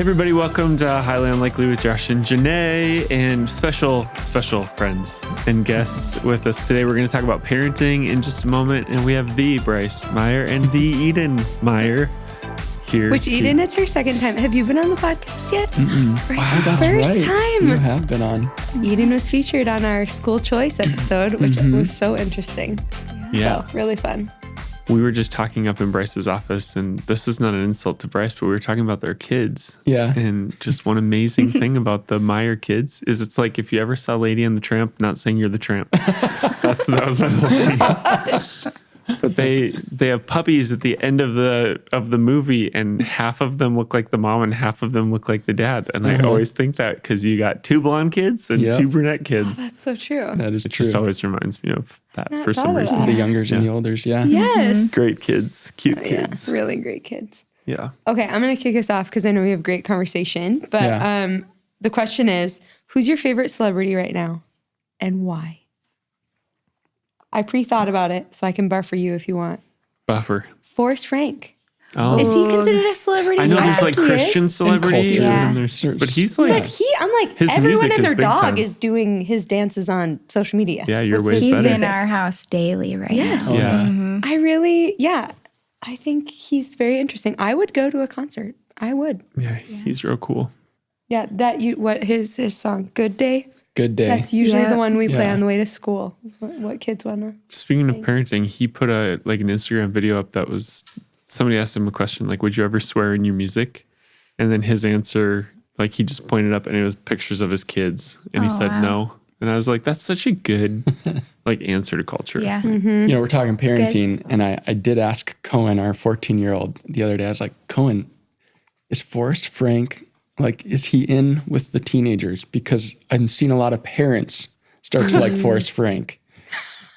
everybody, welcome to Highly Unlikely with Josh and Jenaye, and special friends and guests with us today. We're going to talk about parenting in just a moment, and we have the Bryce Meyer and the Eden Meyer here. Which Eden, it's her second time. Have you been on the podcast yet? Bryce's Wow, first right. time. You have been on. Eden was featured on our school choice episode, which was so interesting. Yeah. So, really fun. We were just talking up in Bryce's office, and this is not an insult to Bryce, but we were talking about their kids. Yeah. And just one amazing thing about the Meyer kids is it's like if you ever saw Lady and the Tramp, not saying you're the tramp. That was my whole thing. But they have puppies at the end of the movie, and half of them look like the mom and half of them look like the dad. And I always think that because you got two blonde kids and two brunette kids. Oh, that's so true. That is It true. just always reminds me of that Not for some thought of reason. that. The youngers and the olders, yeah. Yes. Great kids, cute Yeah, kids. really great kids. Yeah. Okay, I'm going to kick us off because I know we have great conversation. But Yeah. the question is, who's your favorite celebrity right now and why? I pre-thought about it, so I can buffer you if you want. Buffer. Forrest Frank. Oh. Is he considered a celebrity? I know there's think like he Christian is. celebrity, culture. and there's, but he's like, But I'm like, His everyone music and is their big dog time. is doing his dances on social media. yeah, your with way's his He's better. in our house daily right Yes. now. Yeah. I really, I think he's very interesting. I would go to a concert. I would. Yeah, he's real cool. Yeah, what his song, Good Day? Good day. That's usually the one we play Yeah. on the way to school. Is what kids want to. Speaking of parenting, he put an Instagram video up that was, somebody asked him a question like, would you ever swear in your music? And then his answer, like he just pointed up and it was pictures of his kids. And he said no. And I was like, that's such a good like answer to culture. Yeah. You know, we're talking parenting, and I did ask Cohen, our 14-year-old, the other day. I was like, Cohen, is Forrest Frank, like, is he in with the teenagers? Because I'm seeing a lot of parents start to like Forrest Frank.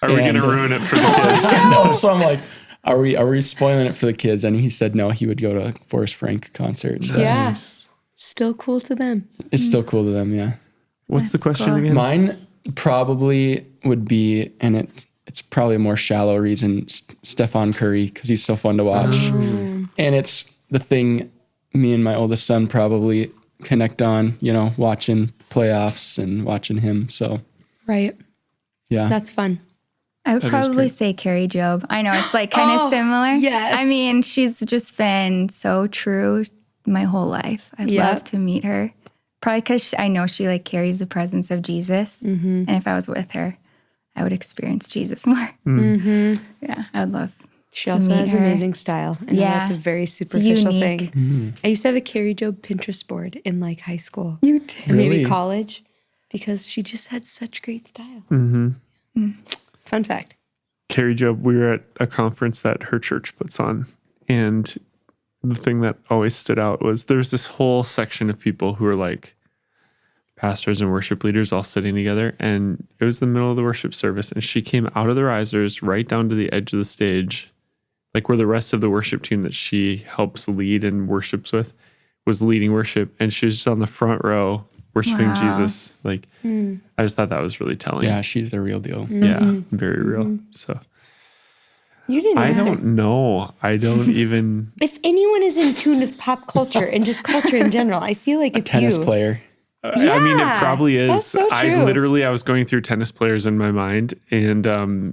Are we going to ruin it for the kids? No, so I'm like, are we spoiling it for the kids? And he said no, he would go to a Forrest Frank concert. So Yeah. Nice. Still cool to them. it's still cool to them, yeah. What's the question cool. again? Mine probably would be, and it's probably a more shallow reason, Stephon Curry, because he's so fun to watch. And it's the thing me and my oldest son probably connect on, you know, watching playoffs and watching him. So, Right. yeah. That's fun. I would That is probably great. say Carrie Job. I know it's like kind of similar. yes. I mean, she's just been so true my whole life. I'd Yeah. love to meet her. Probably because I know she like carries the presence of Jesus. And if I was with her, I would experience Jesus more. Yeah, I would love She to also meet has her. amazing style. I know Yeah. that's a very superficial unique. thing. I used to have a Carrie Job Pinterest board in like high school. You did. And maybe Really? college because she just had such great style. Fun fact. Carrie Job, we were at a conference that her church puts on, and the thing that always stood out was there's this whole section of people who are like pastors and worship leaders all sitting together, and it was the middle of the worship service, and she came out of the risers right down to the edge of the stage, like where the rest of the worship team that she helps lead and worships with was leading worship, and she was just on the front row worshiping Wow. Jesus. Like, I just thought that was really telling. Yeah, she's the real deal. Yeah, very real. So You didn't I answer. don't know. I don't even. If anyone is in tune with pop culture and just culture in general, I feel like it's Tennis you. player. I mean, it probably is. that's so true. I was going through tennis players in my mind, and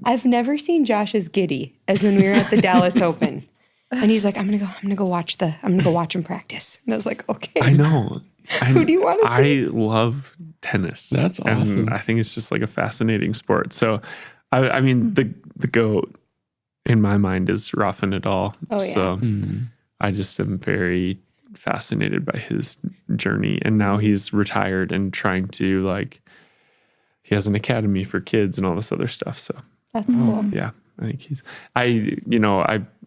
I've never seen Josh as giddy as when we were at the Dallas Open. And he's like, I'm gonna go watch him practice. And I was like, okay. I know. Who do you wanna see? I love tennis. That's awesome. And I think it's just like a fascinating sport. So, I mean, the GOAT in my mind is Rafa Nadal. Oh, yeah. So I just am very fascinated by his journey, and now he's retired and trying to he has an academy for kids and all this other stuff. So That's cool. yeah, I think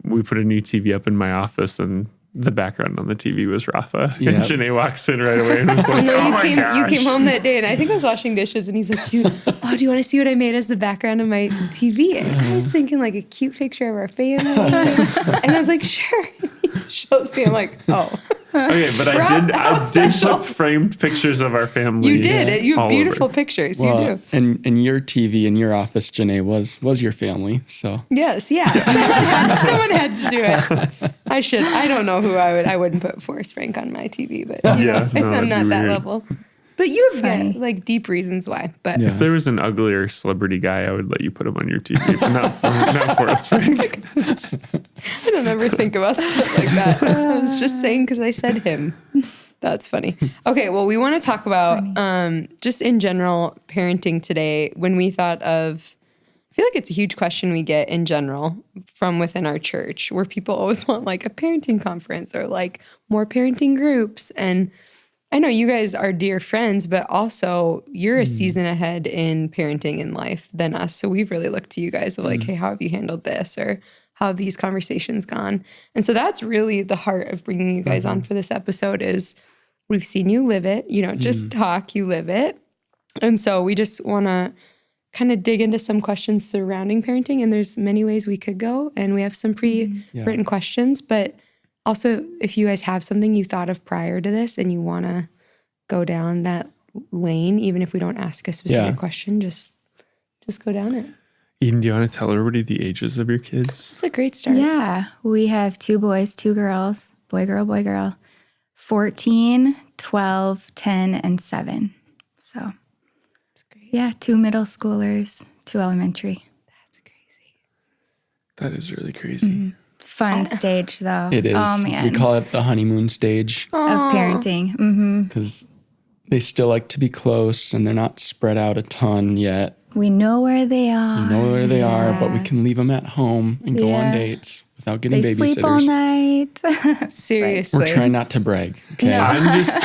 we put a new TV up in my office, and the background on the TV was Rafa. Yeah. And Jenaye walks in right away and was like, No, oh you my came gosh. home that day, and I think I was washing dishes, and he's like, "Dude, do you want to see what I made as the background of my TV?" And I was thinking like a cute picture of our family, and I was like, "Sure." He shows me, I'm like, "Oh, Okay, but I Rob, did how special. put framed pictures of our family. you did. You all have beautiful over. pictures. Well, you do." and your TV in your office, Jenaye, was your family. So Yes, yeah. Someone had to do it. I should. I don't know who I wouldn't put Forrest Frank on my TV, but Yeah, no, I'm that'd not be that weird. level. But you have Funny. like deep reasons why. But Yeah. If there was an uglier celebrity guy, I would let you put him on your TV, but not Forrest Frank. I don't ever think about stuff like that. I was just saying because I said him. That's funny. Okay, well, we want to talk about just in general parenting today. When we thought of, I feel like it's a huge question we get in general from within our church, where people always want like a parenting conference or like more parenting groups. And I know you guys are dear friends, but also you're a season ahead in parenting in life than us. So we've really looked to you guys of like, hey, how have you handled this? Or how have these conversations gone? And so that's really the heart of bringing you guys on for this episode is we've seen you live it. You don't just talk, you live it. And so we just want to kind of dig into some questions surrounding parenting. And there's many ways we could go. And we have some pre-written questions. But also, if you guys have something you thought of prior to this and you want to go down that lane, even if we don't ask a specific question, just go down it. Eden, do you want to tell everybody the ages of your kids? It's a great start. Yeah, we have 2 boys, 2 girls, boy, girl, 14, 12, 10, and 7. So, That's great. yeah, 2 middle schoolers, 2 elementary. That's crazy. That is really crazy. Fun stage, though. It is. Oh, man. We call it the honeymoon stage of parenting. Mm-hmm. because they still like to be close and they're not spread out a ton yet. We know where they are. We know where they are, but we can leave them at home and go on Yeah. dates without getting They babysitters. sleep all night. Seriously. We're trying not to brag. Okay. No. I'm just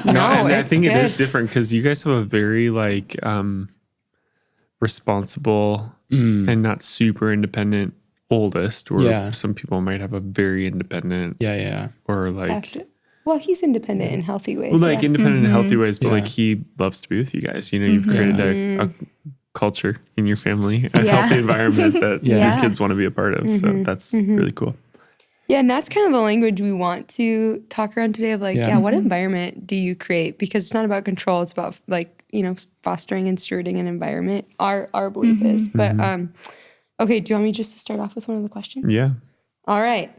and I it's think it is good. different because you guys have a very like responsible and not super independent oldest, or Yeah. some people might have a very independent Yeah. or like Well, he's independent in healthy ways. well, like independent in healthy ways, but Yeah. like he loves to be with you guys. You know, you've created a culture in your family, a Yeah. healthy environment that Yeah. your kids want to be a part of. So that's really cool. Yeah, and that's kind of the language we want to talk around today of like, Yeah. what environment do you create? Because it's not about control, it's about like, fostering and stewarding an environment. Our belief is. But okay, do you want me just to start off with one of the questions? Yeah. All right.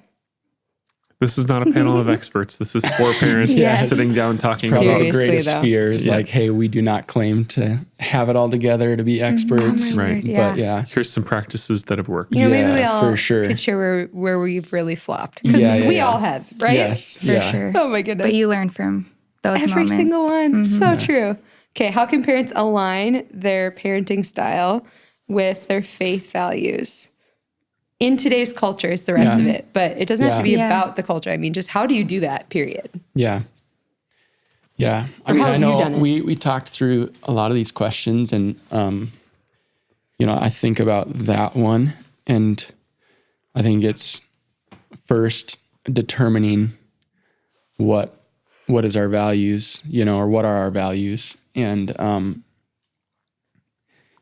This is not a panel of experts. This is 4 parents Yes. sitting down talking Probably about the Seriously, greatest though. fear is Yeah. like, hey, we do not claim to have it all together to be experts. my Right. word, yeah. But yeah. here's some practices that have worked. Maybe we Yeah, all for sure. could share where we've really flopped. Because Yeah, we yeah. all have, right? Yes. For yeah. sure. Oh my goodness. But you learn from those Every moments. single one. So true. Okay, how can parents align their parenting style with their faith values? In today's culture is the rest of it, but it doesn't have to be Yeah. about the culture. I mean, just how do you do that, period? Yeah. Yeah. I Or mean, how I have you know done it? we talked through a lot of these questions and, I think about that one and I think it's first determining what is our values, or what are our values. And,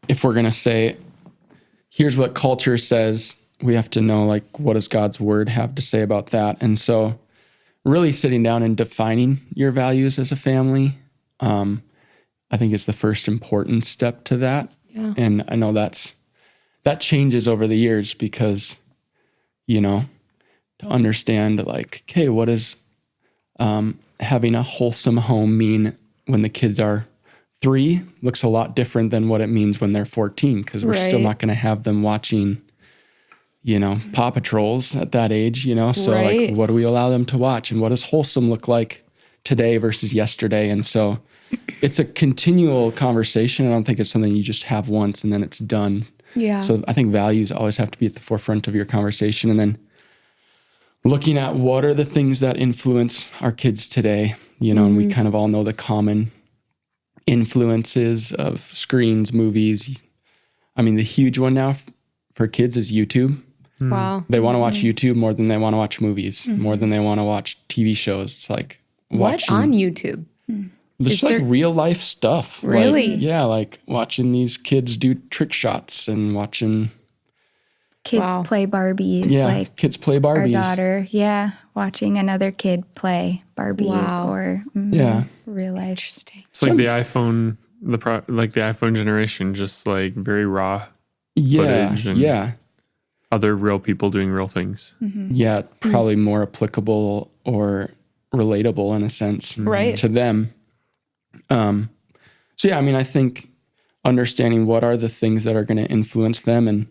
if we're going to say, here's what culture says, we have to know like, what does God's word have to say about that? And so really sitting down and defining your values as a family, I think is the first important step to that. Yeah. And I know that changes over the years because, to understand like, okay, what does having a wholesome home mean when the kids are 3 looks a lot different than what it means when they're 14, because we're still Right. not going to have them watching, Paw Patrols at that age, so Right. like, what do we allow them to watch and what does wholesome look like today versus yesterday? And so it's a continual conversation. I don't think it's something you just have once and then it's done. Yeah. So I think values always have to be at the forefront of your conversation. And then looking at what are the things that influence our kids today, and we kind of all know the common influences of screens, movies. I mean, the huge one now for kids is YouTube. Wow. They want to watch YouTube more than they want to watch movies, more than they want to watch TV shows. It's like What watching on YouTube? just is like there- real life stuff. Really? Like, yeah, like watching these kids do trick shots and watching Kids Wow. play Barbies. Like kids play our Barbies. daughter. Yeah. Watching another kid play Barbies Wow. or Yeah. real life. Interesting. It's like the iPhone, the iPhone generation, just like very raw Yeah. footage and- Yeah. other real people doing real things. Yeah, probably more applicable or relatable in a sense Right. to them. So yeah, I mean, I think understanding what are the things that are going to influence them, and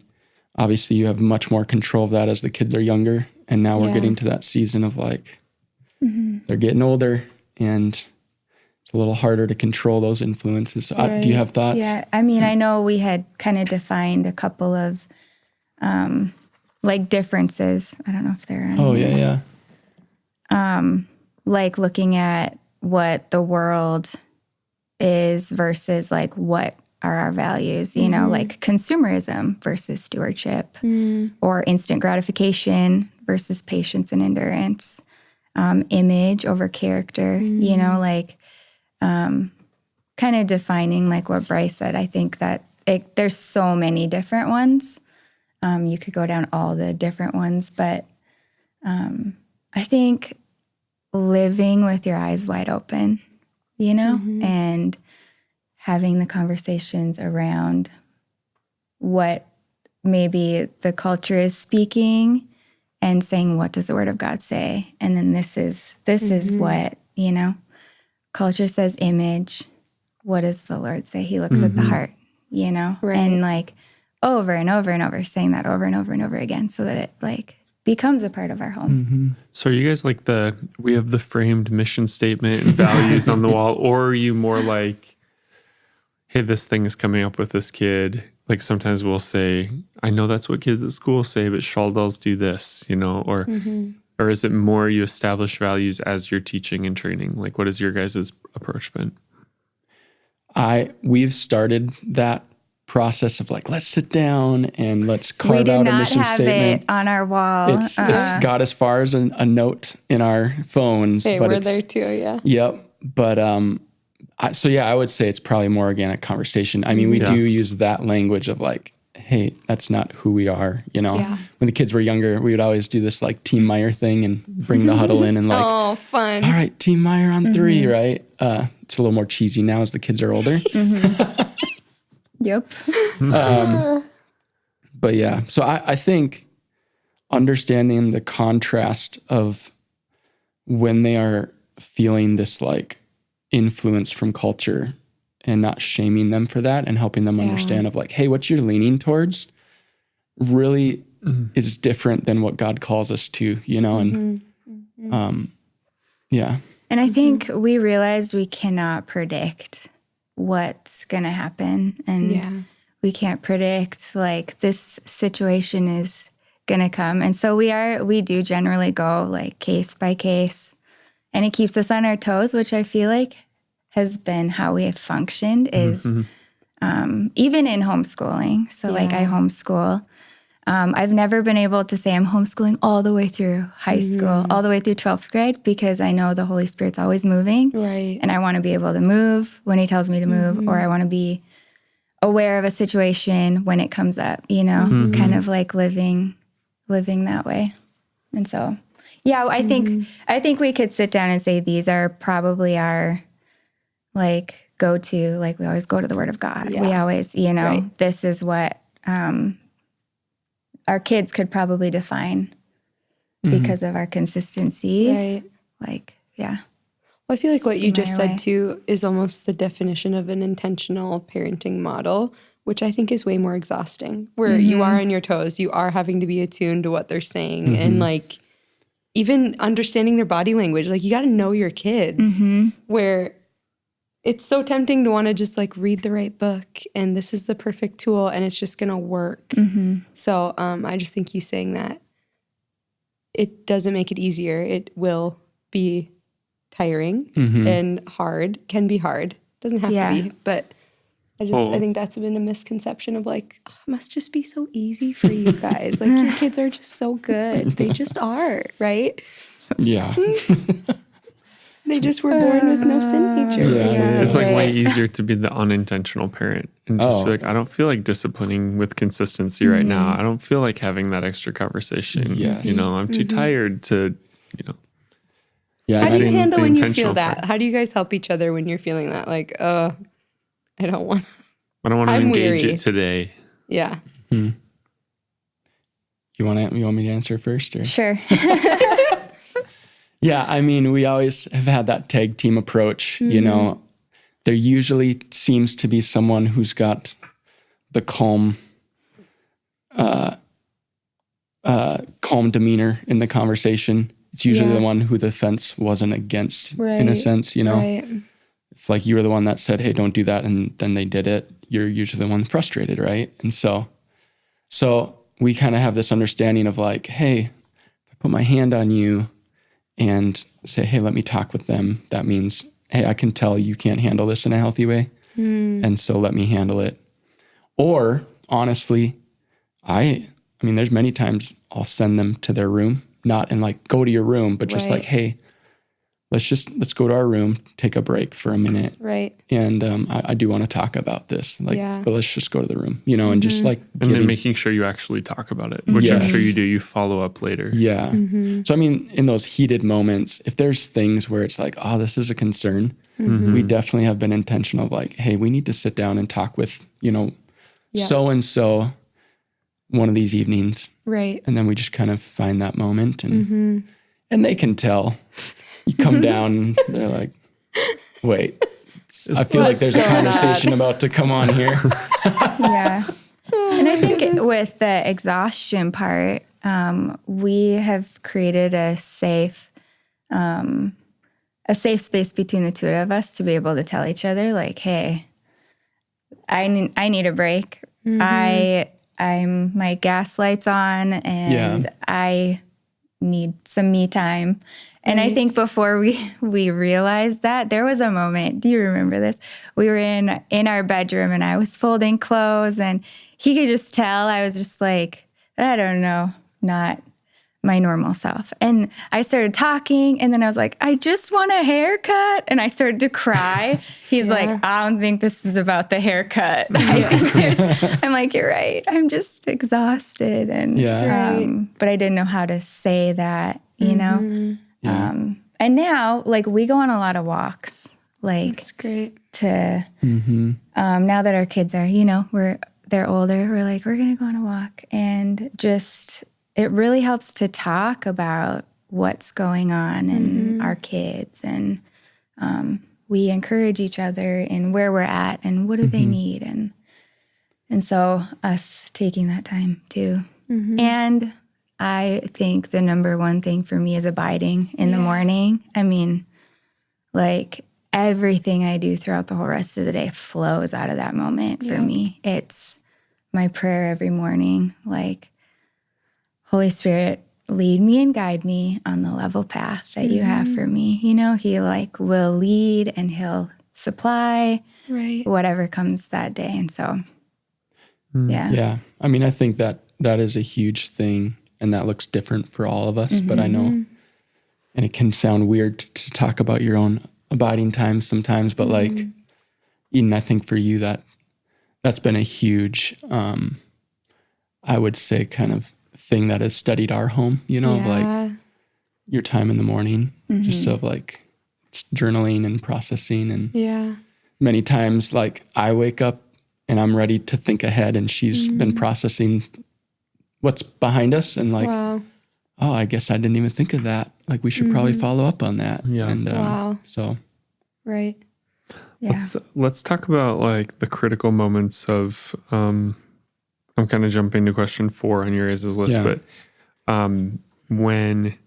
obviously you have much more control of that as the kids are younger. And now we're getting to that season of like, they're getting older and it's a little harder to control those influences. Do you have thoughts? Yeah, I mean, I know we had kind of defined a couple of like differences. I don't know if they're on Oh, here. yeah. Like looking at what the world is versus like what are our values, you know, like consumerism versus stewardship, or instant gratification versus patience and endurance, image over character, you know, like kind of defining like what Bryce said. I think that there's so many different ones. You could go down all the different ones, but I think living with your eyes wide open, you know, and having the conversations around what maybe the culture is speaking and saying, what does the word of God say? And then this is what, you know, culture says image. What does the Lord say? He looks at the heart, you know, and like over and over and over, saying that over and over and over again so that it like becomes a part of our home. So are you guys like we have the framed mission statement and values on the wall, or are you more like, hey, this thing is coming up with this kid? Like sometimes we'll say, I know that's what kids at school say, but Shaldel's do this, you know, or is it more you establish values as you're teaching and training? Like what has your guys' approach been? We've started that process of like, let's sit down and let's carve out a mission statement. We do not have it on our wall. It's got as far as a note in our phones. Hey, but we're there too, yeah. Yep. But I would say it's probably more organic conversation. I mean, we do use that language of like, hey, that's not who we are. You know, when the kids were younger, we would always do this like Team Meyer thing and bring the huddle in and like, oh, fun. All right, Team Meyer on 3, right? It's a little more cheesy now as the kids are older. Yep. But yeah, so I think understanding the contrast of when they are feeling this like influence from culture and not shaming them for that and helping them understand of like, hey, what you're leaning towards really is different than what God calls us to, you know? And yeah. And I think we realized we cannot predict what's going to happen. And we can't predict like this situation is going to come. And so we do generally go like case by case, and it keeps us on our toes, which I feel like has been how we have functioned is even in homeschooling. So like I homeschool. I've never been able to say I'm homeschooling all the way through high school, all the way through 12th grade, because I know the Holy Spirit's always moving. Right. And I want to be able to move when he tells me to move, or I want to be aware of a situation when it comes up, you know, kind of like living that way. And so, yeah, I think we could sit down and say these are probably our like go-to, like we always go to the Word of God. We always, you know, this is what our kids could probably define because of our consistency. Right. Like, yeah. Well, I feel like what you just Meyer way. said too is almost the definition of an intentional parenting model, which I think is way more exhausting, where you are on your toes, you are having to be attuned to what they're saying and like even understanding their body language. Like you got to know your kids, where it's so tempting to want to just like read the right book and this is the perfect tool and it's just going to work. So I just think you saying that it doesn't make it easier. It will be tiring and hard, can be hard. Doesn't have to be, but I think that's been a misconception of like, oh, it must just be so easy for you guys. Like your kids are just so good. They just are, right? Yeah. They just were born with no sin nature. It's like way easier to be the unintentional parent and just feel like, I don't feel like disciplining with consistency right now. I don't feel like having that extra conversation. You know, I'm too tired to, you know. Yeah. How do you handle when you feel intentional that? part. How do you guys help each other when you're feeling that? Like, I don't want I don't want to I'm engage weary. it today. Yeah. You want me to answer first? Or? Sure. Yeah, I mean, we always have had that tag team approach. You know, there usually seems to be someone who's got the calm demeanor in the conversation. It's usually the one who the fence wasn't against, in a sense, you know. Right. If like you were the one that said, hey, don't do that, and then they did it, you're usually the one frustrated, right? And so we kind of have this understanding of like, hey, if I put my hand on you and say, hey, let me talk with them, that means, hey, I can tell you can't handle this in a healthy way. And so let me handle it. Or honestly, I mean, there's many times I'll send them to their room, not in like, go to your room, but just like, hey, let's go to our room, take a break for a minute. Right. And I do want to talk about this. Like, but let's just go to the room, you know, and just like. And then making sure you actually talk about it, which I'm sure you do. You follow up later. Yeah. So, I mean, in those heated moments, if there's things where it's like, oh, this is a concern, we definitely have been intentional of like, hey, we need to sit down and talk with, you know, so-and-so one of these evenings. Right. And then we just kind of find that moment and they can tell. You come down, they're like, wait, I feel like there's a conversation about to come on here. Yeah. And I think with the exhaustion part, we have created a safe space between the two of us to be able to tell each other like, hey, I need a break. I'm my gas light's on and I need some me time. And I think before we realized that, there was a moment, do you remember this? We were in our bedroom and I was folding clothes and he could just tell I was just like, I don't know, not my normal self. And I started talking and then I was like, I just want a haircut. And I started to cry. He's like, I don't think this is about the haircut. I'm like, you're right. I'm just exhausted. And but I didn't know how to say that, you know? And now, like, we go on a lot of walks. Like, that's great. To now that our kids are, you know, they're older, we're like, we're gonna go on a walk, and just it really helps to talk about what's going on in our kids, and we encourage each other in where we're at and what do they need, and so us taking that time too, and. I think the number one thing for me is abiding in the morning. I mean, like everything I do throughout the whole rest of the day flows out of that moment for me. It's my prayer every morning. Like, Holy Spirit, lead me and guide me on the level path that you have for me. You know, he like will lead and he'll supply whatever comes that day. And so, Yeah. I mean, I think that is a huge thing. And that looks different for all of us, but I know, and it can sound weird to talk about your own abiding times sometimes, but like, Eden, I think for you that's been a huge, I would say kind of thing that has studied our home, you know, of like your time in the morning, just of like journaling and processing. And many times like I wake up and I'm ready to think ahead and she's been processing what's behind us and like, oh, I guess I didn't even think of that. Like we should probably follow up on that. Yeah. And so. Right. Yeah. Let's talk about like the critical moments of, I'm kind of jumping to question 4 on your guys' list, but when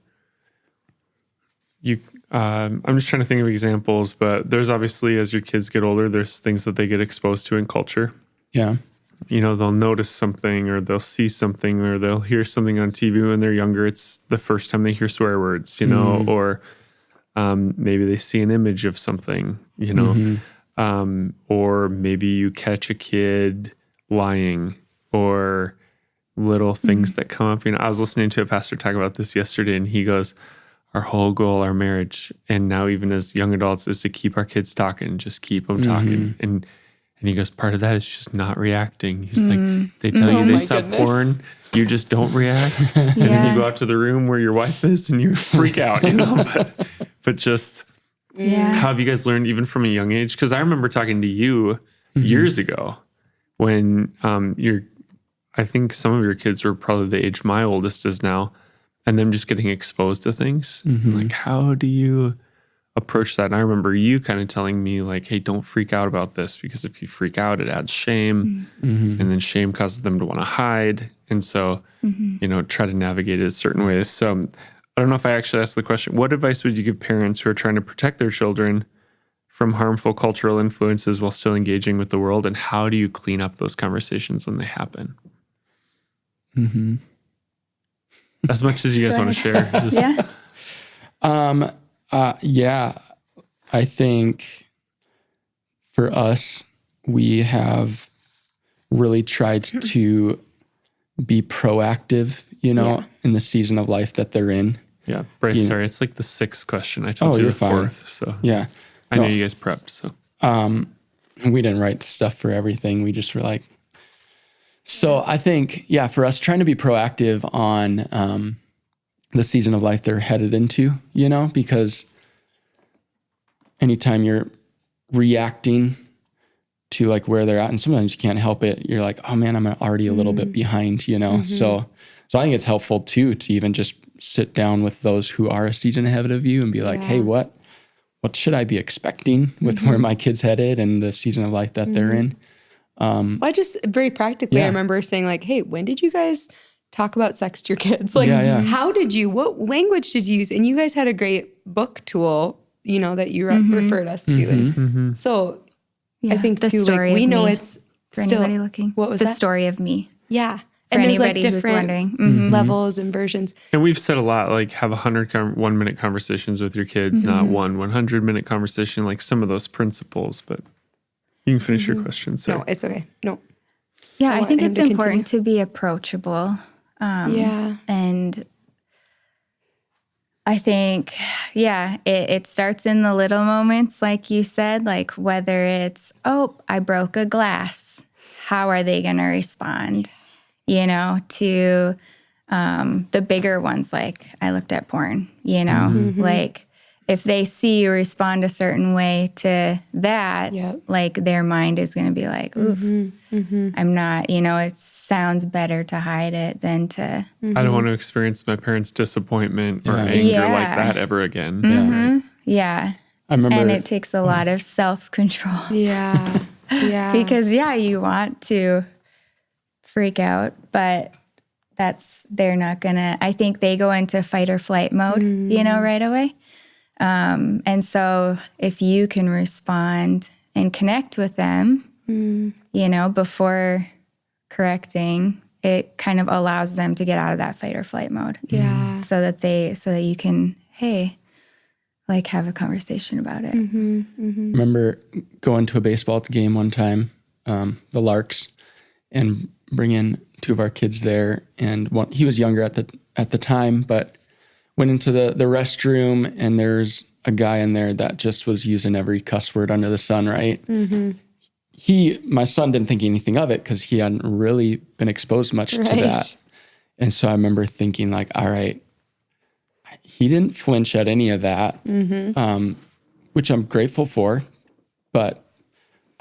you, I'm just trying to think of examples, but there's obviously, as your kids get older, there's things that they get exposed to in culture. Yeah. You know, they'll notice something or they'll see something or they'll hear something on TV when they're younger. It's the first time they hear swear words, you know, or maybe they see an image of something, you know, or maybe you catch a kid lying or little things that come up. You know, I was listening to a pastor talk about this yesterday and he goes, our whole goal, our marriage, and now even as young adults is to keep our kids talking, just keep them talking. And he goes, part of that is just not reacting. He's like, they tell you they saw porn, you just don't react. And then you go out to the room where your wife is and you freak out, you know? But just how have you guys learned even from a young age? Because I remember talking to you years ago when I I think some of your kids were probably the age my oldest is now, and them just getting exposed to things. Like, how do you approach that? And I remember you kind of telling me like, hey, don't freak out about this, because if you freak out, it adds shame, and then shame causes them to want to hide. And so, try to navigate it a certain ways. So I don't know if I actually asked the question, what advice would you give parents who are trying to protect their children from harmful cultural influences while still engaging with the world? And how do you clean up those conversations when they happen? As much as you guys want to share. Yeah. I think for us, we have really tried to be proactive, in the season of life that they're in. Yeah. Bryce, sorry, it's like the 6th question. I told you you're the fine. 4th. So Yeah. I know you guys prepped. So we didn't write stuff for everything. We just were like, so I think, for us trying to be proactive on the season of life they're headed into, because anytime you're reacting to like where they're at, and sometimes you can't help it, you're like, oh man, I'm already a little bit behind, So I think it's helpful too, to even just sit down with those who are a season ahead of you and be like, hey, what should I be expecting with where my kid's headed and the season of life that they're in? I just very practically, I remember saying like, hey, when did you guys talk about sex to your kids? Like, how did you, what language did you use? And you guys had a great book tool, that you referred us to. And so I think the too, story like, we of know me, it's for still, anybody looking. What was the that? story of me. Yeah. For And there's like anybody who's different wondering. levels and versions. And we've said a lot, like have 100 1-minute conversations with your kids, not one 100-minute conversation, like some of those principles. But you can finish your question. So No, it's okay. No. Yeah, I think him it's to important to be approachable. And I think, it starts in the little moments, like you said, like whether it's, oh, I broke a glass. How are they going to respond? To the bigger ones, like I looked at porn, like if they see you respond a certain way to that, like their mind is going to be like, oof, I'm not, it sounds better to hide it than to. I don't want to experience my parents' disappointment or anger like that ever again. I remember. And it takes a lot of self-control. Yeah. Because, you want to freak out, but they're not gonna, I think they go into fight or flight mode, right away. And so if you can respond and connect with them, before correcting, it kind of allows them to get out of that fight or flight mode. Yeah. So that you can, hey, like have a conversation about it. Remember going to a baseball game one time, the Larks, and bringing 2 of our kids there, and he was younger at the time, but went into the restroom, and there's a guy in there that just was using every cuss word under the sun, right? My son didn't think anything of it because he hadn't really been exposed much to that. And so I remember thinking like, all right, he didn't flinch at any of that, which I'm grateful for, but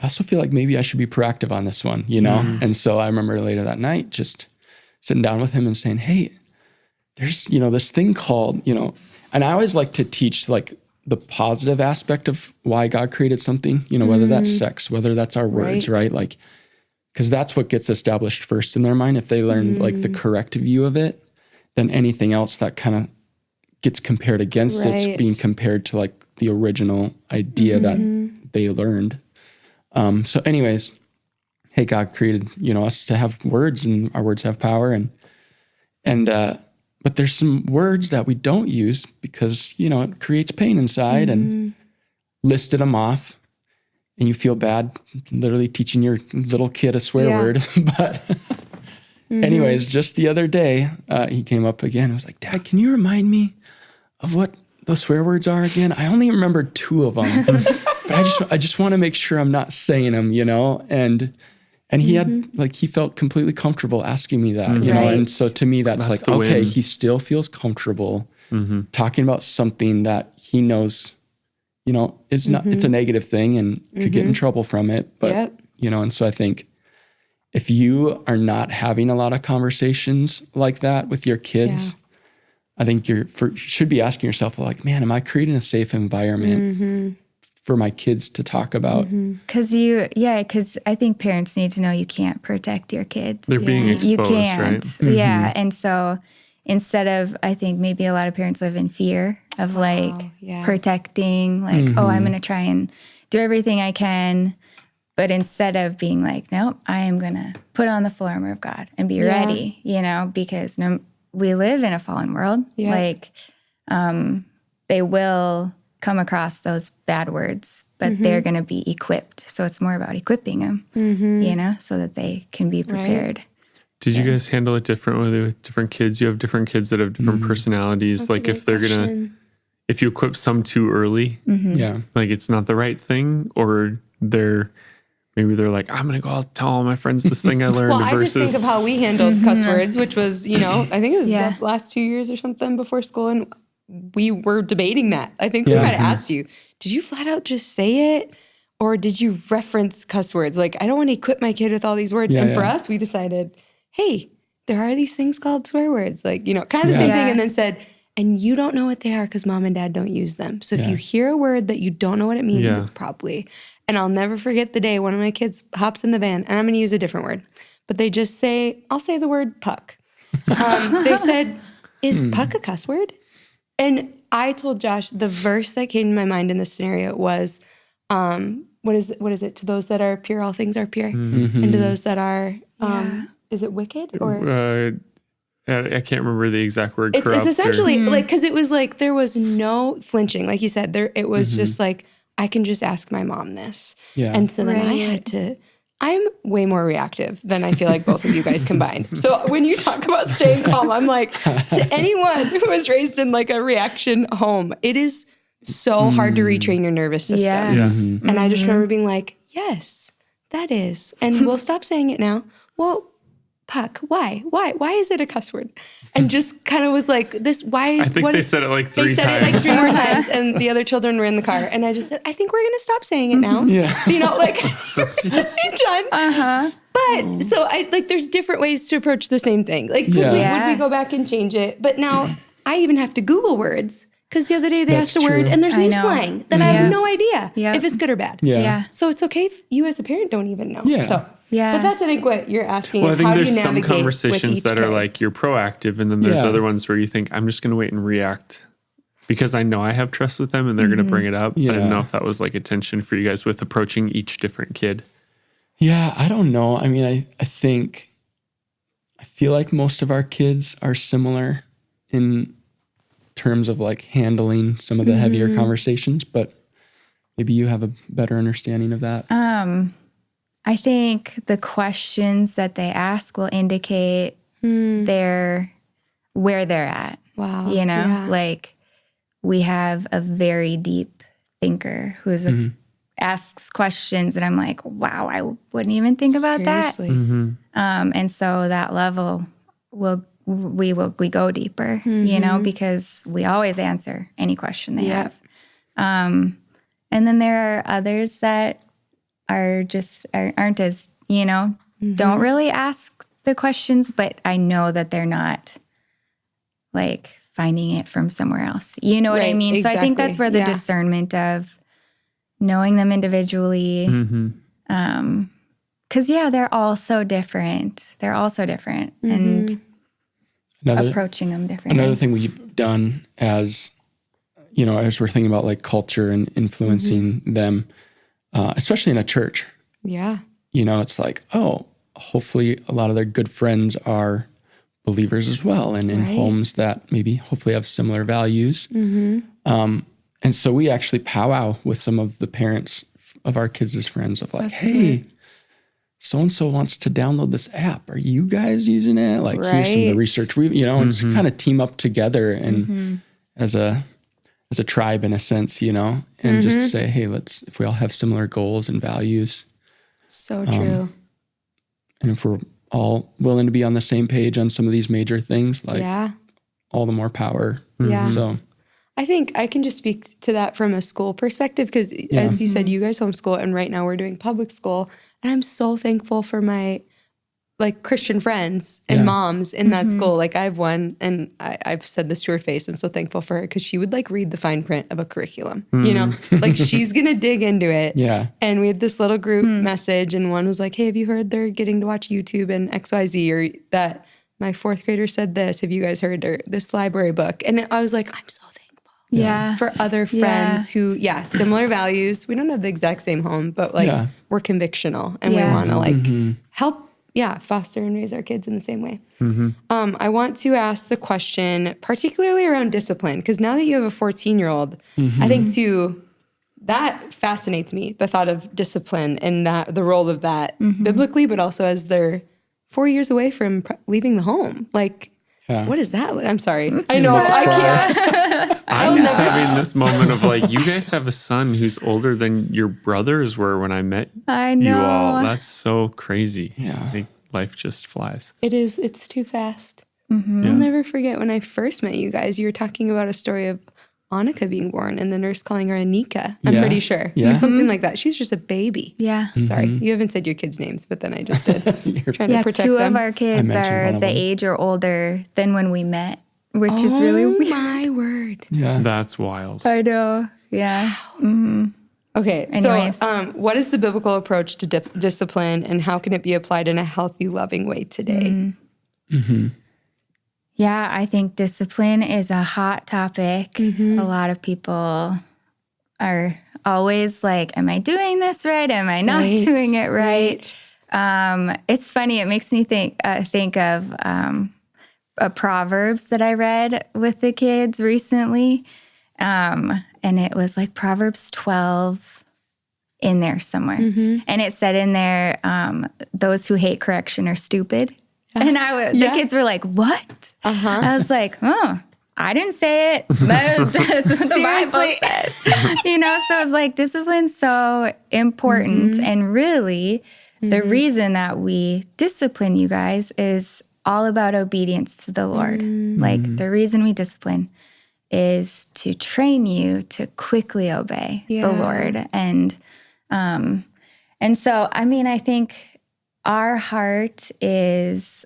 I also feel like maybe I should be proactive on this one, And so I remember later that night just sitting down with him and saying, hey, there's, this thing called, and I always like to teach like the positive aspect of why God created something, whether that's sex, whether that's our words, right? Like, because that's what gets established first in their mind. If they learn like the correct view of it, then anything else that kind of gets compared against it's being compared to like the original idea that they learned. So anyways, hey, God created, us to have words, and our words have power, but there's some words that we don't use because, it creates pain inside, and listed them off, and you feel bad literally teaching your little kid a swear word. But anyways, just the other day, he came up again. I was like, Dad, can you remind me of what those swear words are again? I only remember 2 of them. But I just want to make sure I'm not saying them, and he had he felt completely comfortable asking me that, and so to me that's like, okay, he still feels comfortable talking about something that he knows, is not, it's a negative thing and could get in trouble from it, but and so I think if you are not having a lot of conversations like that with your kids, I think you should be asking yourself, like, man, am I creating a safe environment for my kids to talk about? Because I think parents need to know you can't protect your kids. They're being exposed, You can't. right? Yeah. And so instead of, I think maybe a lot of parents live in fear of protecting, like, oh, I'm going to try and do everything I can. But instead of being like, nope, I am going to put on the full armor of God and be ready, because we live in a fallen world. Yeah. Like, they will come across those bad words, but they're going to be equipped. So it's more about equipping them, so that they can be prepared. Right. Did you guys handle it differently with different kids? You have different kids that have different personalities. That's like a if they're great going to, question. if you equip some too early, Yeah. like it's not the right thing, or maybe they're like, I'm going to go out tell all my friends this thing I learned. Well, I just think of how we handled cuss words, which was, I think it was Yeah. the last 2 years or something before school. And we were debating that. I think we Yeah. might have asked you, did you flat out just say it? Or did you reference cuss words? Like, I don't want to equip my kid with all these words. Yeah, and for yeah. us, we decided, hey, there are these things called swear words. Like, kind of the same thing. Yeah. And then said, and you don't know what they are because mom and dad don't use them. So if you hear a word that you don't know what it means, it's probably. And I'll never forget the day one of my kids hops in the van, and I'm going to use a different word. But they just say, I'll say the word puck. They said, is puck a cuss word? And I told Josh, the verse that came to my mind in this scenario was, what is it? To those that are pure, all things are pure. And to those that are, is it wicked? Or I can't remember the exact word. it's essentially like, because it was like, there was no flinching. Like you said, it was just like, I can just ask my mom this. Yeah. And so then I'm way more reactive than I feel like both of you guys combined. So when you talk about staying calm, I'm like, to anyone who was raised in like a reaction home, it is so hard to retrain your nervous system. Yeah. And I just remember being like, yes, that is. And we'll stop saying it now. Well, puck, why? Why is it a cuss word? And just kind of was like, why? I think they said it like 3 times. They said it like 3 more times, and the other children were in the car. And I just said, I think we're going to stop saying it now. Yeah. Like, done. But so there's different ways to approach the same thing. Like, would we go back and change it? But now I even have to Google words, because the other day they That's asked a word true. and there's I new know. slang that I have no idea Yep. if it's good or bad. Yeah. So it's okay if you as a parent don't even know. Yeah. So, Yeah. but that's, I think, what you're asking Well, I is think how do you there's some navigate with conversations each that are kid? like you're proactive, and then there's Yeah. other ones where you think, I'm just going to wait and react because I know I have trust with them and they're going to bring it up. Yeah. I didn't know if that was like a tension for you guys with approaching each different kid. Yeah, I don't know. I mean, I feel like most of our kids are similar in terms of like handling some of the heavier conversations, but maybe you have a better understanding of that. I think the questions that they ask will indicate where they're at. Wow. Like we have a very deep thinker who's asks questions and I'm like, wow, I wouldn't even think about that. Seriously. And so that level we go deeper, because we always answer any question they have. And then there are others that aren't as, don't really ask the questions, but I know that they're not like finding it from somewhere else. You know what I Right, mean? So I think exactly. that's where the Yeah. discernment of knowing them individually, because they're all so different. They're all so different, and approaching them differently. Another thing we've done as we're thinking about like culture and influencing them, especially in a church, Yeah. it's like, oh, hopefully a lot of their good friends are believers as well, and in homes that maybe hopefully have similar values. And so we actually powwow with some of the parents of our kids' friends of like, hey, so-and-so wants to download this app. Are you guys using it? Like, here's some of the research and just kind of team up together and as a tribe in a sense, and just say, hey, if we all have similar goals and values. So true. And if we're all willing to be on the same page on some of these major things, like all the more power. Yeah. So I think I can just speak to that from a school perspective because, as you said, you guys homeschool, and right now we're doing public school. And I'm so thankful for my like Christian friends and moms in that school. Like I have one, and I've said this to her face. I'm so thankful for her because she would like read the fine print of a curriculum, you know, like she's going to dig into it. Yeah. And we had this little group message, and one was like, hey, have you heard they're getting to watch YouTube and XYZ, or that my fourth grader said this, have you guys heard, or this library book? And I was like, I'm so thankful. Yeah. For other friends who, similar values. We don't have the exact same home, but like we're convictional, and we want to like help, foster and raise our kids in the same way. I want to ask the question, particularly around discipline, because now that you have a 14-year-old, I think too, that fascinates me, the thought of discipline and that the role of that biblically, but also as they're 4 years away from leaving the home. Like, what is that? I'm sorry. I know. I can't. I'm just having this moment of like, you guys have a son who's older than your brothers were when I met I know. you all. That's so crazy. Yeah. Like, life just flies. It is. It's too fast. I'll never forget when I first met you guys, you were talking about a story of Annika being born and the nurse calling her Anika. I'm pretty sure. Yeah. Or something like that. She's just a baby. Yeah. Sorry. You haven't said your kids' names, but then I just did. Trying to protect two them. of our kids mentioned are one of the them. age or older than when we met, which is really Oh weird. my word. Yeah. That's wild. I know. Yeah. Okay. Anyways. So what is the biblical approach to discipline, and how can it be applied in a healthy, loving way today? Yeah, I think discipline is a hot topic. A lot of people are always like, am I doing this right? Am I not doing it right? It's funny. It makes me think of a Proverbs that I read with the kids recently. And it was like Proverbs 12 in there somewhere. And it said in there, those who hate correction are stupid. And the kids were like, what? I was like, oh, I didn't say it. That's what the Bible says. You know, so it's like discipline's so important. And really, the reason that we discipline you guys is all about obedience to the Lord. Like the reason we discipline is to train you to quickly obey the Lord. And so, I mean, I think our heart is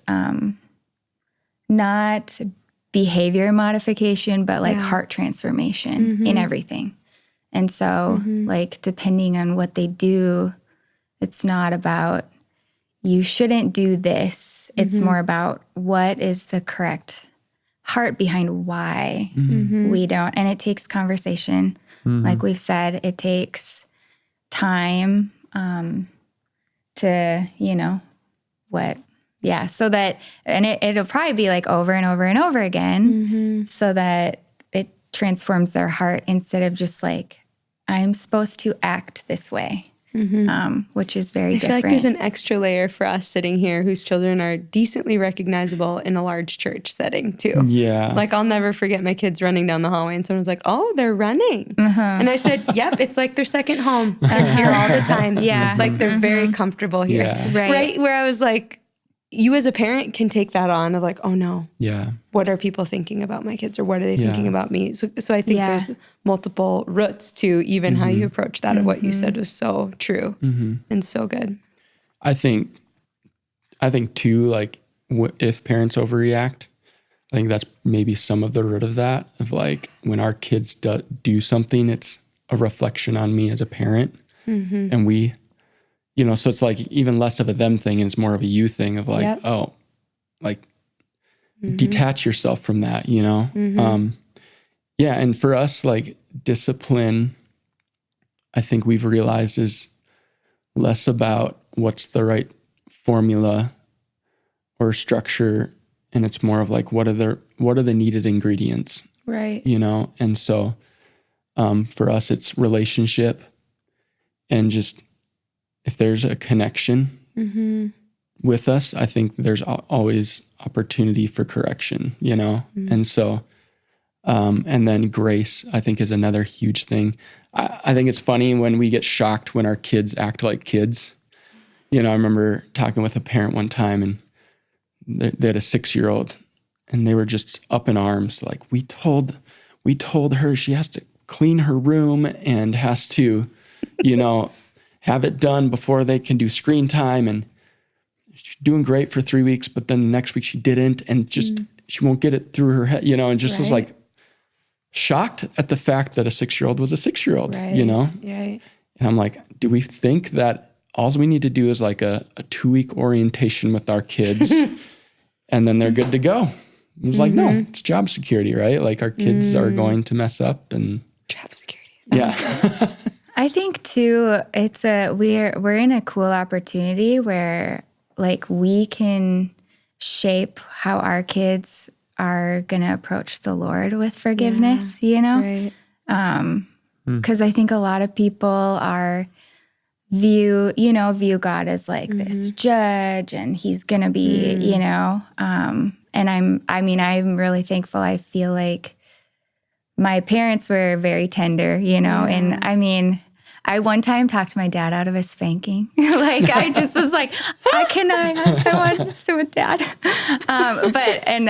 not behavior modification, but like heart transformation in everything. And so, like, depending on what they do, it's not about you shouldn't do this. It's more about what is the correct heart behind why we don't. And it takes conversation. Like we've said, it takes time to, you know, so that, and it'll probably be like over and over and over again so that it transforms their heart instead of just like, I'm supposed to act this way, which is very different. I feel like there's an extra layer for us sitting here whose children are decently recognizable in a large church setting too. Yeah. Like I'll never forget my kids running down the hallway and someone's like, oh, they're running. And I said, yep, it's like their second home. They're here all the time. Yeah. Like they're very comfortable here. Yeah. Right. Where I was like, you as a parent can take that on of like, oh no, Yeah. what are people thinking about my kids, or what are they thinking about me? So I think there's multiple roots to even how you approach that. Of what you said was so true and so good. I think too, like if parents overreact, I think that's maybe some of the root of that, of like when our kids do something, it's a reflection on me as a parent. And we, you know, so it's like even less of a them thing and it's more of a you thing of like, oh, like detach yourself from that, you know? And for us, like discipline, I think we've realized is less about what's the right formula or structure. And it's more of like, what are the needed ingredients? Right. You know? And so for us, it's relationship and just, if there's a connection with us, I think there's always opportunity for correction, you know? And so, and then grace, I think, is another huge thing. I think it's funny when we get shocked when our kids act like kids. You know, I remember talking with a parent one time and they had a 6-year-old and they were just up in arms. Like, we told her she has to clean her room and has to, you know, have it done before they can do screen time. And doing great for 3 weeks, but then the next week she didn't, and just she won't get it through her head, and just was like shocked at the fact that a 6-year-old was a 6-year-old, Right. And I'm like, do we think that all we need to do is like a 2-week orientation with our kids and then they're good to go? It's like, no, it's job security, right? Like our kids are going to mess up and Job security. yeah. I think too, it's we're in a cool opportunity where like we can shape how our kids are gonna approach the Lord with forgiveness, Right. Because I think a lot of people view God as like this judge, and he's gonna be, and I'm really thankful. I feel like my parents were very tender, and I one time talked to my dad out of a spanking. Like I just was like, I want to sit with Dad. And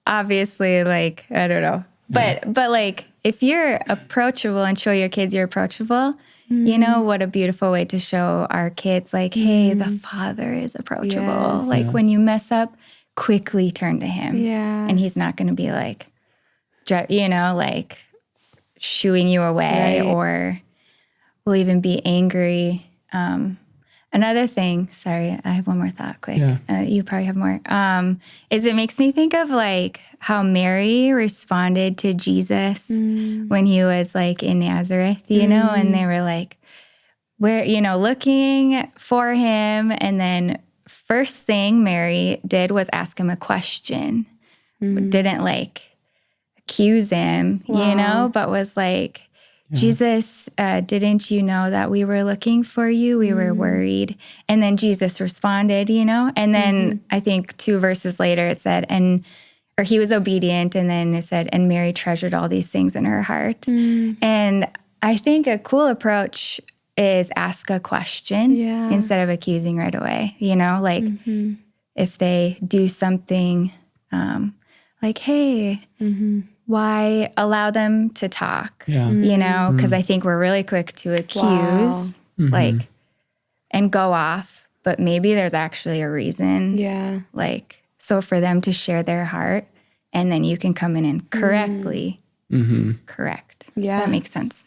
obviously, like, I don't know. But like if you're approachable and show your kids you're approachable, what a beautiful way to show our kids like, hey, the Father is approachable. Yes. Like when you mess up, quickly turn to him. Yeah. And he's not going to be like, like shooing you away, or will even be angry. Another thing, sorry, I have one more thought quick. Yeah. You probably have more. Is it makes me think of like how Mary responded to Jesus when he was like in Nazareth, and they were like, we're, looking for him. And then first thing Mary did was ask him a question. Didn't like accuse him, but was like, Jesus, didn't you know that we were looking for you? We were worried. And then Jesus responded, and then I think 2 verses later it said, or he was obedient. And then it said, and Mary treasured all these things in her heart. And I think a cool approach is ask a question instead of accusing right away, like if they do something like, hey, why allow them to talk, because I think we're really quick to accuse, like, and go off, but maybe there's actually a reason. Yeah. Like, so for them to share their heart, and then you can come in and correctly correct. Yeah. That makes sense.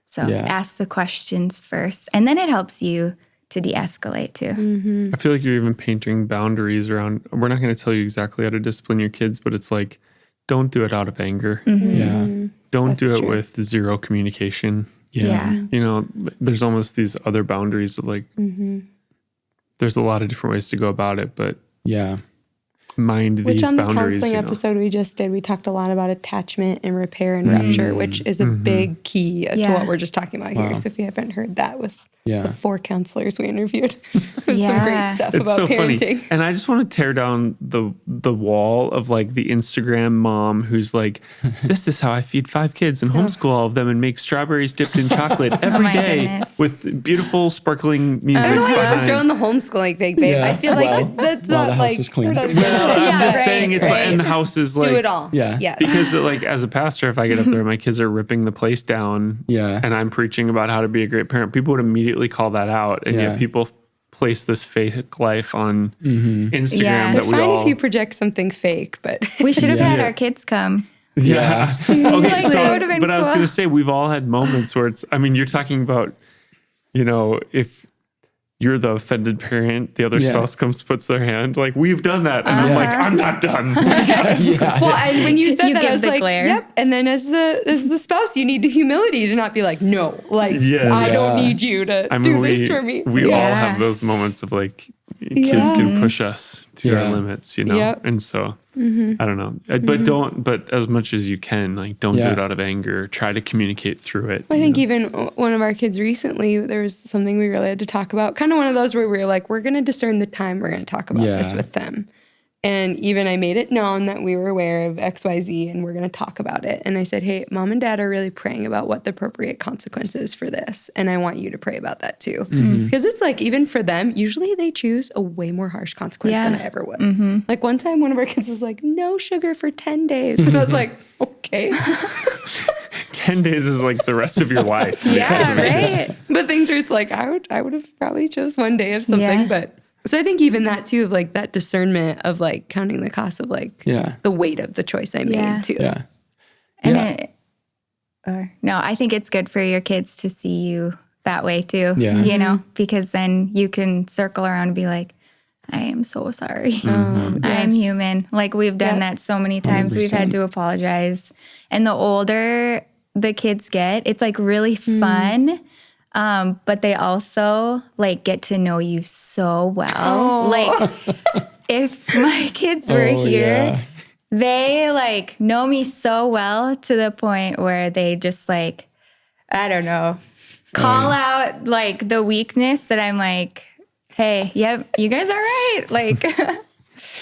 So ask the questions first, and then it helps you to de-escalate too. I feel like you're even painting boundaries around, we're not going to tell you exactly how to discipline your kids, but it's like, don't do it out of anger. Yeah. Don't do it true. with zero communication. Yeah. There's almost these other boundaries of like, there's a lot of different ways to go about it, but mind Which these on the boundaries. counseling episode we just did, we talked a lot about attachment and repair and rupture, which is a big key to what we're just talking about here. So if you haven't heard that with the 4 counselors we interviewed, it was some great stuff It's about so parenting. funny. And I just want to tear down the wall of like the Instagram mom who's like, this is how I feed 5 kids and homeschool all of them and make strawberries dipped in chocolate every my day goodness. with beautiful sparkling music. I don't know why you're behind. throwing the homeschooling thing, babe. Yeah. I feel like that's Well, not the house like is clean. we're not Well, against it. I'm just right, saying it's like, and the house is like, do it all. Yeah. Yes. because like as a pastor, if I get up there, my kids are ripping the place down Yeah. and I'm preaching about how to be a great parent, people would immediately call that out. And Yeah. yet people place this fake life on Instagram Yeah. that They're we fine all... if you project something fake, but We should have had Yeah. our kids come. Yeah. Okay, Like, so, that would've been but I was cool. going to say, we've all had moments where it's, I mean, you're talking about, if you're the offended parent, the other spouse comes, puts their hand, like we've done that. And I'm like, I'm not done. well, and when you said You that, give I was the like, glare. yep. And then as the spouse, you need the humility to not be like, no, like I don't need you to do this for me. We all Yeah. have those moments of like, kids can push us to our limits, Yep. And so I don't know, but as much as you can, like, don't do it out of anger. Try to communicate through it. I think even one of our kids recently, there was something we really had to talk about. Kind of one of those where we were like, we're going to discern the time we're going to talk about this with them. And even I made it known that we were aware of XYZ and we're going to talk about it. And I said, hey, mom and dad are really praying about what the appropriate consequence is for this. And I want you to pray about that too. Because it's like, even for them, usually they choose a way more harsh consequence than I ever would. Like one time, one of our kids was like, no sugar for 10 days. And I was like, okay. 10 days is like the rest of your life. Yeah, right. But things where it's like, I would have probably chose one day of something, but So I think even that too, of like that discernment of like counting the cost of like Yeah. the weight of the choice I made too. Yeah. And no, I think it's good for your kids to see you that way too. Yeah. You know, because then you can circle around and be like, I am so sorry. I'm human. Like we've done that so many times. 100%. We've had to apologize. And the older the kids get, it's like really fun. But they also like get to know you so well. Like if my kids were here, they like know me so well to the point where they just like, I don't know, call out like the weakness that I'm like, hey, yep, you guys are right. Like,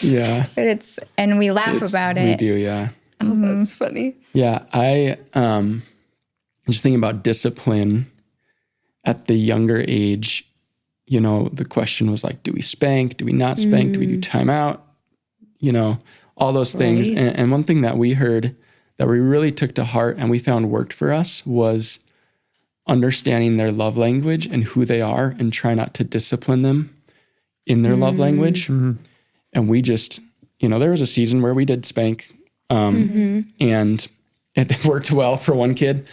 Yeah. but and we laugh about it. We do, yeah. Oh, that's funny. Yeah, I just thinking about discipline at the younger age. You know, the question was like, do we spank? Do we not spank? Do we do timeout? You know, all those things. Right. And one thing that we heard that we really took to heart and we found worked for us was understanding their love language and who they are and try not to discipline them in their love language. And we just, you know, there was a season where we did spank and it worked well for one kid.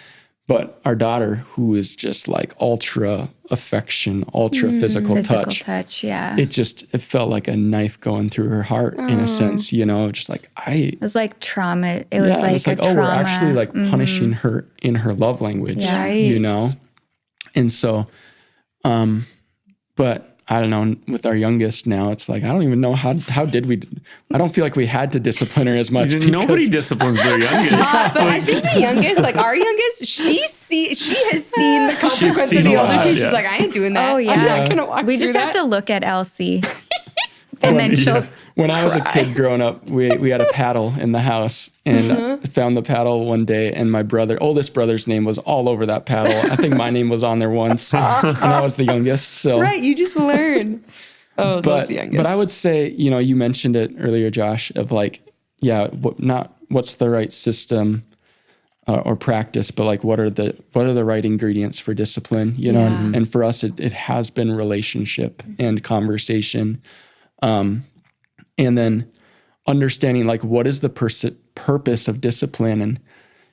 But our daughter, who is just like ultra affection, ultra physical touch, yeah. it felt like a knife going through her heart in a sense, you know, just like It was like trauma. It was like it's like, a trauma. we're actually like punishing her in her love language, you know? And so, but I don't know, with our youngest now, it's like, I don't even know how did we, I don't feel like we had to discipline her as much. Nobody disciplines their youngest. But I think the youngest, like our youngest, she has seen the consequence seen of the a older lot, two. yeah. She's like, I ain't doing that. Oh, yeah. I'm not gonna walk We through just have that. to look at Elsie. And then she'll When I was a kid growing up, we had a paddle in the house and found the paddle one day, and my oldest brother's name was all over that paddle. I think my name was on there once, and I was the youngest. So Right, you just learn. Oh, those youngest. but I would say, you know, you mentioned it earlier, Josh, of like, what's the right system or practice, but like what are the right ingredients for discipline, you know? And for us, it has been relationship and conversation. And then understanding like what is the purpose of discipline. And,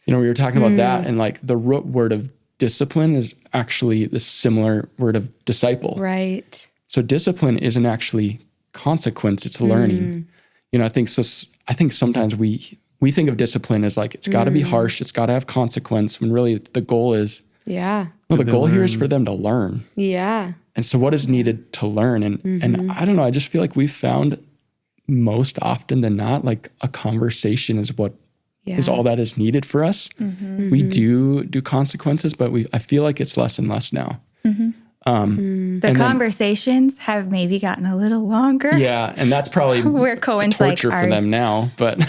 you know, we were talking about that, and like the root word of discipline is actually the similar word of disciple. Right. So discipline isn't actually consequence, it's learning. You know, I think sometimes we think of discipline as like, it's got to be harsh, it's got to have consequence, when really the goal is, Yeah. well, the goal here is for them to learn. Yeah. And so what is needed to learn? And I don't know, I just feel like we've found most often than not, like a conversation is what is all that is needed for us. We do consequences, but I feel like it's less and less now. the conversations have maybe gotten a little longer. Yeah, and that's probably Where Cohen's torture like, for them now. But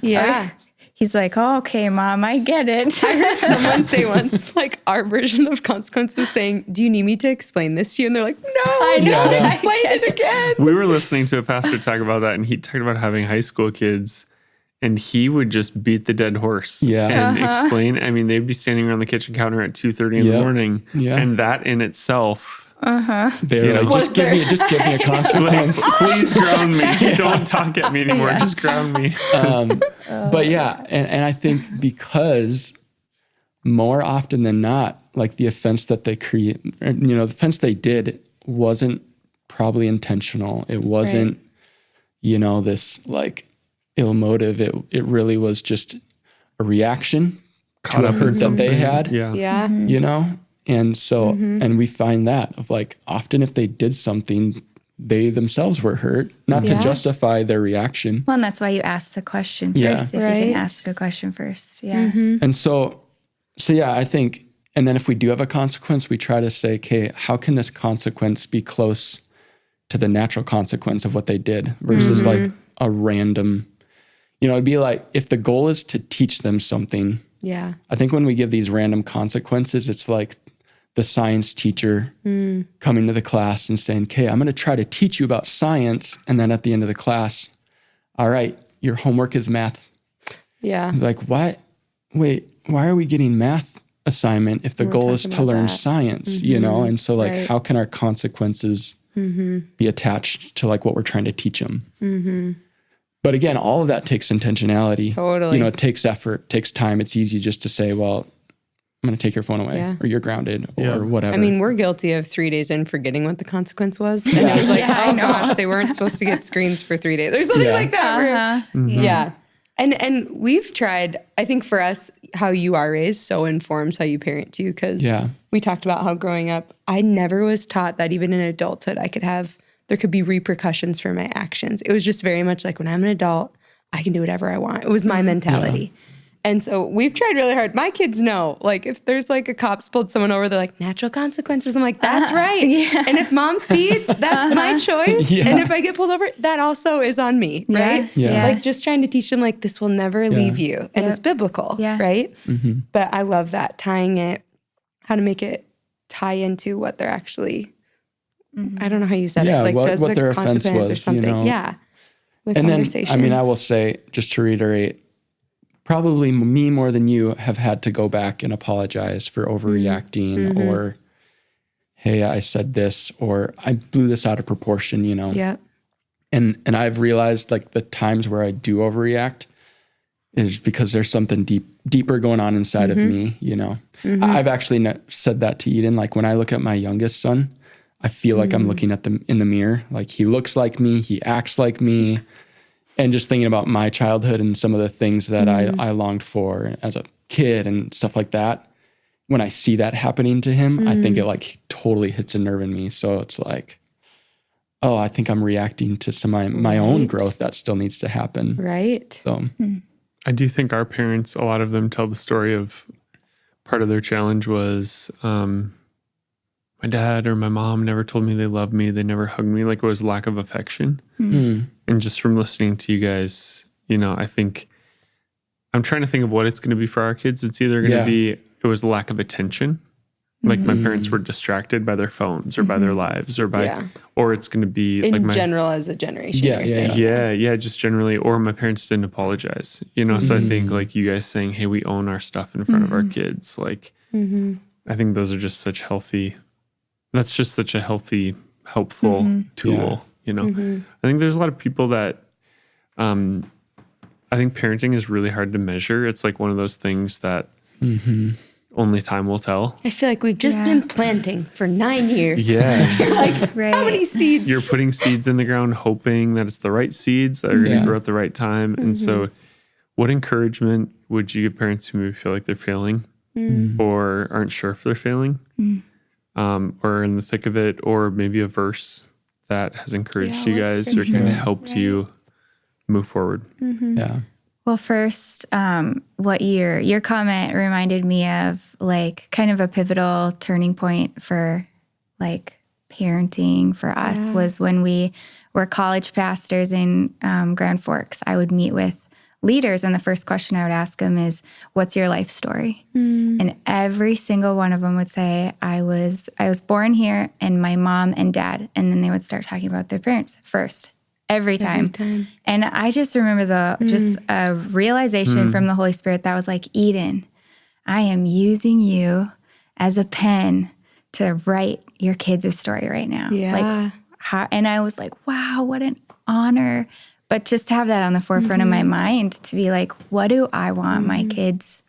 Yeah. He's like, oh, okay, Mom, I get it. I heard someone say once, like, our version of consequence was saying, do you need me to explain this to you? And they're like, no, I know. Yeah. explain it again. We were listening to a pastor talk about that, and he talked about having high school kids, and he would just beat the dead horse and explain. I mean, they'd be standing around the kitchen counter at 2:30 in the morning, and that in itself. they're like, just give me a consequence. Please ground me. Don't talk at me anymore. Just ground me. But yeah, and I think because more often than not, like the offense that they create, the offense they did wasn't probably intentional. It wasn't, this like ill motive. It really was just a reaction to a hurt that they had. Yeah. And so, and we find that of like, often if they did something, they themselves were hurt, not to justify their reaction. Well, and that's why you ask the question first. If you can ask the question first. Yeah. And so yeah, I think, and then if we do have a consequence, we try to say, okay, how can this consequence be close to the natural consequence of what they did versus like a random, it'd be like, if the goal is to teach them something. Yeah. I think when we give these random consequences, it's like the science teacher coming to the class and saying, okay, I'm going to try to teach you about science. And then at the end of the class, all right, your homework is math. Yeah. Like, why are we getting math assignment if the goal is to learn science, And so like, how can our consequences be attached to like what we're trying to teach them. But again, all of that takes intentionality. Totally. You know, it takes effort, takes time. It's easy just to say, well, I'm going to take your phone away or you're grounded or whatever. I mean, we're guilty of 3 days in forgetting what the consequence was. And it was like, oh gosh, they weren't supposed to get screens for 3 days or something like that. Yeah. And we've tried, I think for us, how you are raised so informs how you parent too. Cause we talked about how growing up, I never was taught that even in adulthood, there could be repercussions for my actions. It was just very much like when I'm an adult, I can do whatever I want. It was my mentality. And so we've tried really hard. My kids know, like if there's like a cop's pulled someone over, they're like, natural consequences. I'm like, that's right. And if mom speeds, that's my choice. And if I get pulled over, that also is on me, right? Like just trying to teach them like this will never leave you. And it's biblical, right? But I love that, tying it, how to make it tie into what they're actually, I don't know how you said it. Like does what the their offense consequence was, or something. You know? The and conversation. then, I mean, I will say, just to reiterate, probably me more than you have had to go back and apologize for overreacting or, hey, I said this, or I blew this out of proportion, you know? And I've realized like the times where I do overreact is because there's something deeper going on inside of me, you know? I've actually said that to Eden. Like when I look at my youngest son, I feel like I'm looking at them in the mirror. Like he looks like me, he acts like me. And just thinking about my childhood and some of the things that I longed for as a kid and stuff like that. When I see that happening to him, I think it like totally hits a nerve in me. So it's like, oh, I think I'm reacting to some of my own growth that still needs to happen. So I do think our parents, a lot of them tell the story of part of their challenge was my dad or my mom never told me they loved me. They never hugged me. Like it was lack of affection. And just from listening to you guys, you know, I think I'm trying to think of what it's going to be for our kids. It's either going to be, it was lack of attention. Like my parents were distracted by their phones or by their lives or by, or it's going to be in like general as a generation. Just generally, or my parents didn't apologize, you know? So I think like you guys saying, hey, we own our stuff in front of our kids. Like, I think those are just such that's just such a healthy, helpful tool, you know? I think there's a lot of people that, I think parenting is really hard to measure. It's like one of those things that only time will tell. I feel like we've just been planting for 9 years. You're like, how many seeds? You're putting seeds in the ground, hoping that it's the right seeds that are going to grow at the right time. And so what encouragement would you give parents who maybe feel like they're failing or aren't sure if they're failing or in the thick of it, or maybe a verse that has encouraged you guys or kind of helped you move forward? Well, first, what your comment reminded me of, like, kind of a pivotal turning point for, like, parenting for us was when we were college pastors in Grand Forks. I would meet with leaders, and the first question I would ask them is, what's your life story? And every single one of them would say, I was born here, and my mom and dad, and then they would start talking about their parents first. Every time. And I just remember just a realization from the Holy Spirit that was like, Eden, I am using you as a pen to write your kids' story right now. Like, and I was like, wow, what an honor. But just to have that on the forefront of my mind, to be like, what do I want my kids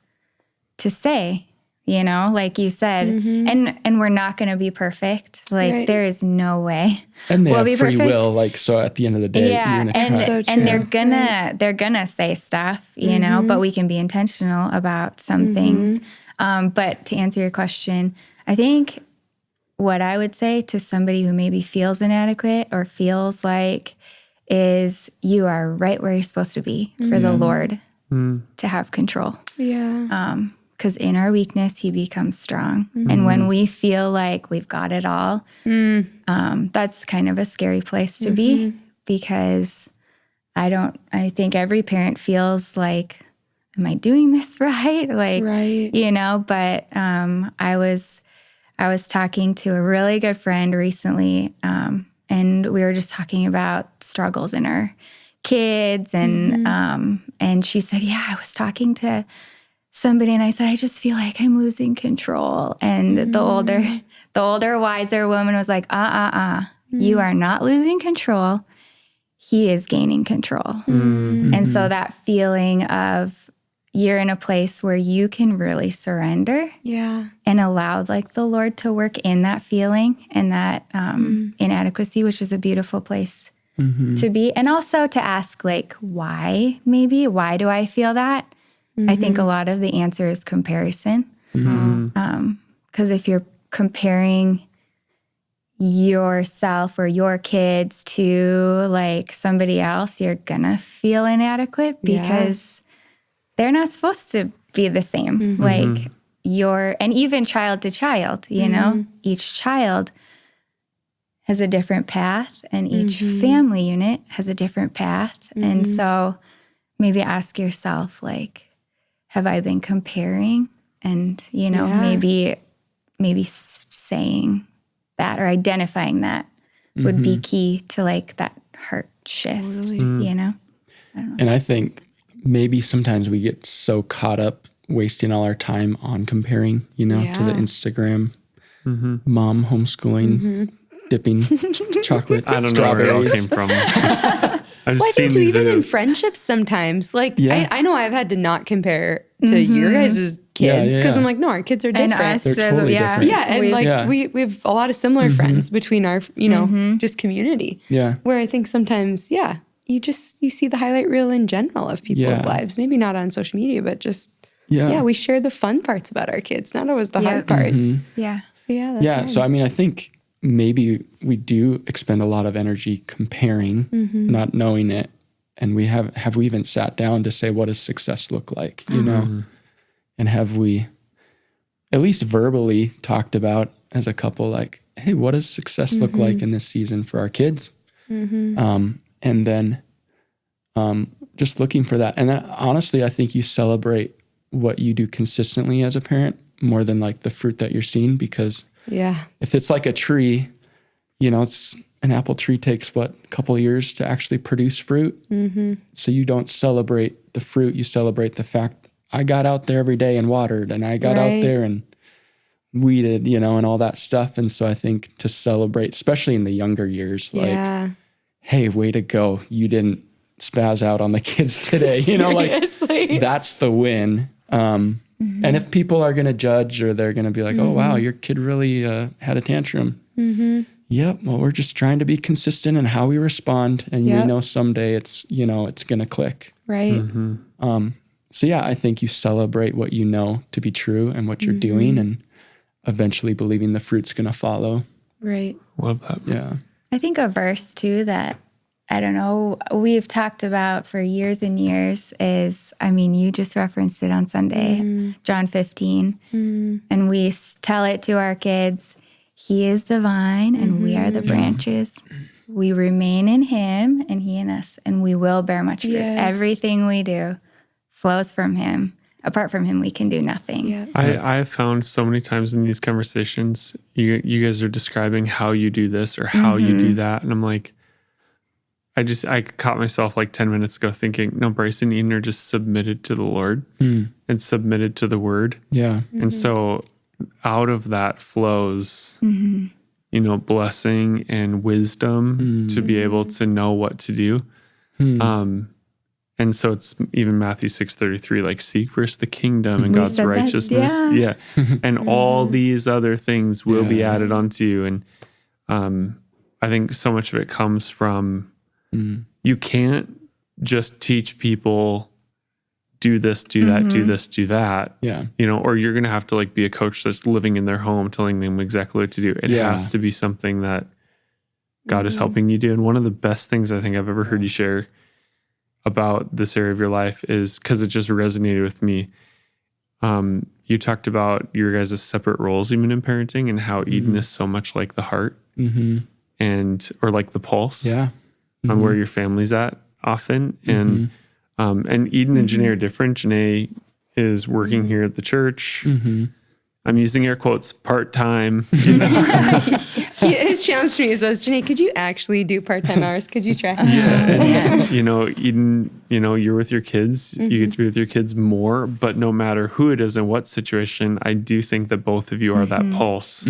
to say? You know, like you said, and we're not going to be perfect. Like there is no way and they we'll have be free perfect. will. Like, so at the end of the day, and they're gonna say stuff, you know, but we can be intentional about some things. But to answer your question, I think what I would say to somebody who maybe feels inadequate or feels like is you are right where you're supposed to be for the Lord to have control. Because in our weakness, he becomes strong. And when we feel like we've got it all, that's kind of a scary place to be, because I think every parent feels like, am I doing this right? Like, you know, but I was talking to a really good friend recently, and we were just talking about struggles in our kids. And she said, I was talking to somebody, and I said, I just feel like I'm losing control. And the older, wiser woman was like, You are not losing control. He is gaining control. And so that feeling of you're in a place where you can really surrender and allow like the Lord to work in that feeling and that inadequacy, which is a beautiful place to be. And also to ask like, why do I feel that? I think a lot of the answer is comparison. Because if you're comparing yourself or your kids to like somebody else, you're gonna feel inadequate because they're not supposed to be the same. Like and even child to child, you know, each child has a different path and each family unit has a different path. And so maybe ask yourself, like, have I been comparing? And, you know, maybe saying that or identifying that would be key to like that heart shift, you know? And I think maybe sometimes we get so caught up wasting all our time on comparing, you know, to the Instagram mom homeschooling, dipping chocolate, I don't know where it all strawberries. came from. I've Well, I seen think too, these even in videos. friendships sometimes, like I know I've had to not compare to your guys' kids because I'm like, no, our kids are different. And us, They're totally different. Yeah, and we have a lot of similar friends between our, you know, just community. Yeah. Where I think sometimes, you see the highlight reel in general of people's lives. Maybe not on social media, but just we share the fun parts about our kids, not always the hard parts. Yeah. So that's right. So I mean, I think maybe we do expend a lot of energy comparing, not knowing it. And have we even sat down to say, what does success look like, you know? And have we at least verbally talked about as a couple, like, hey, what does success look like in this season for our kids? And then just looking for that. And then honestly, I think you celebrate what you do consistently as a parent more than like the fruit that you're seeing, because if it's like a tree, you know, it's an apple tree takes a couple of years to actually produce fruit. So you don't celebrate the fruit, you celebrate the fact I got out there every day and watered, and I got out there and weeded, you know, and all that stuff. And so I think to celebrate, especially in the younger years, like, hey, way to go. You didn't spaz out on the kids today. You know, like that's the win. And if people are going to judge or they're going to be like, oh, wow, your kid really had a tantrum. Yep. Well, we're just trying to be consistent in how we respond. And we know someday it's, you know, it's going to click. Right. So yeah, I think you celebrate what you know to be true and what you're doing, and eventually believing the fruit's going to follow. Right. Love that. Yeah. I think a verse too that, I don't know, we've talked about for years and years is, I mean, you just referenced it on Sunday, John 15. And we tell it to our kids. He is the vine and we are the branches. We remain in him and he in us, and we will bear much fruit. Everything we do flows from him. Apart from him, we can do nothing. I have found so many times in these conversations, you guys are describing how you do this or how you do that. And I'm like, I caught myself like 10 minutes ago thinking, no, Bryce and Eden are just submitted to the Lord and submitted to the word. Yeah. And so out of that flows, you know, blessing and wisdom to be able to know what to do. And so it's even Matthew 6:33, like seek first the kingdom and God's righteousness. And all these other things will be added onto you. And I think so much of it comes from you can't just teach people do this, do that, do this, do that. Yeah. You know, or you're going to have to like be a coach that's living in their home, telling them exactly what to do. It has to be something that God is helping you do. And one of the best things I think I've ever heard you share about this area of your life is, because it just resonated with me. You talked about your guys' separate roles even in parenting, and how Eden is so much like the heart and or like the pulse on where your family's at often. And Eden and Jenaye are different. Jenaye is working here at the church. I'm using air quotes, part-time. You know? His challenge to me is, Jenaye, could you actually do part-time hours? Could you try? And, you know, Eden, you know, you're with your kids. You get to be with your kids more, but no matter who it is and what situation, I do think that both of you are that pulse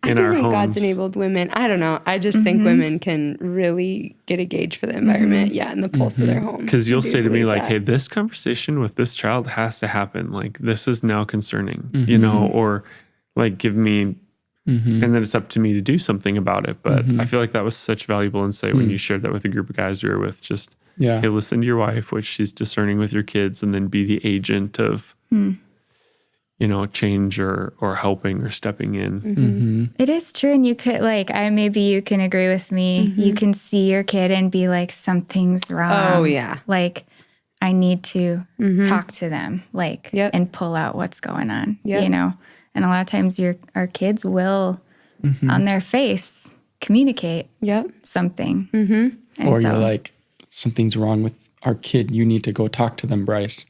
I in do our think homes. God's enabled women. I don't know. I just think women can really get a gauge for the environment. Yeah, and the pulse of their home. Because you'll I do say to me believe like, that. hey, this conversation with this child has to happen. Like, this is now concerning, you know, or like give me, and then it's up to me to do something about it. But I feel like that was such valuable insight when you shared that with a group of guys we were with. Just, Yeah. hey, listen to your wife, what she's discerning with your kids, and then be the agent of, you know, change or helping or stepping in. It is true. And you could maybe you can agree with me. You can see your kid and be like, something's wrong. Oh, yeah. Like, I need to talk to them, like, and pull out what's going on, you know? And a lot of times our kids will, on their face, communicate something. And Or you're like, something's wrong with our kid. You need to go talk to them, Bryce.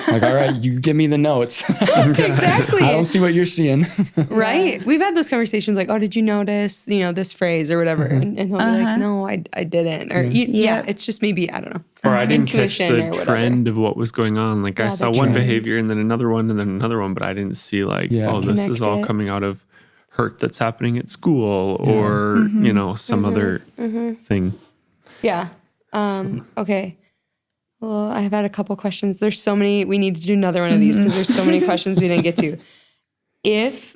Like, all right, you give me the notes. Exactly. I don't see what you're seeing. Right. We've had those conversations like, oh, did you notice, you know, this phrase or whatever? And he'll be like, no, I didn't. Or it's just maybe, I don't know. Or I didn't catch Intuition the or whatever. trend of what was going on. Like I saw the one trend. behavior and then another one and then another one, but I didn't see like, oh, this is Connect all it. coming out of hurt that's happening at school or, you know, some other thing. Yeah. Okay. Well, I have had a couple questions. There's so many. We need to do another one of these because there's so many questions we didn't get to. It's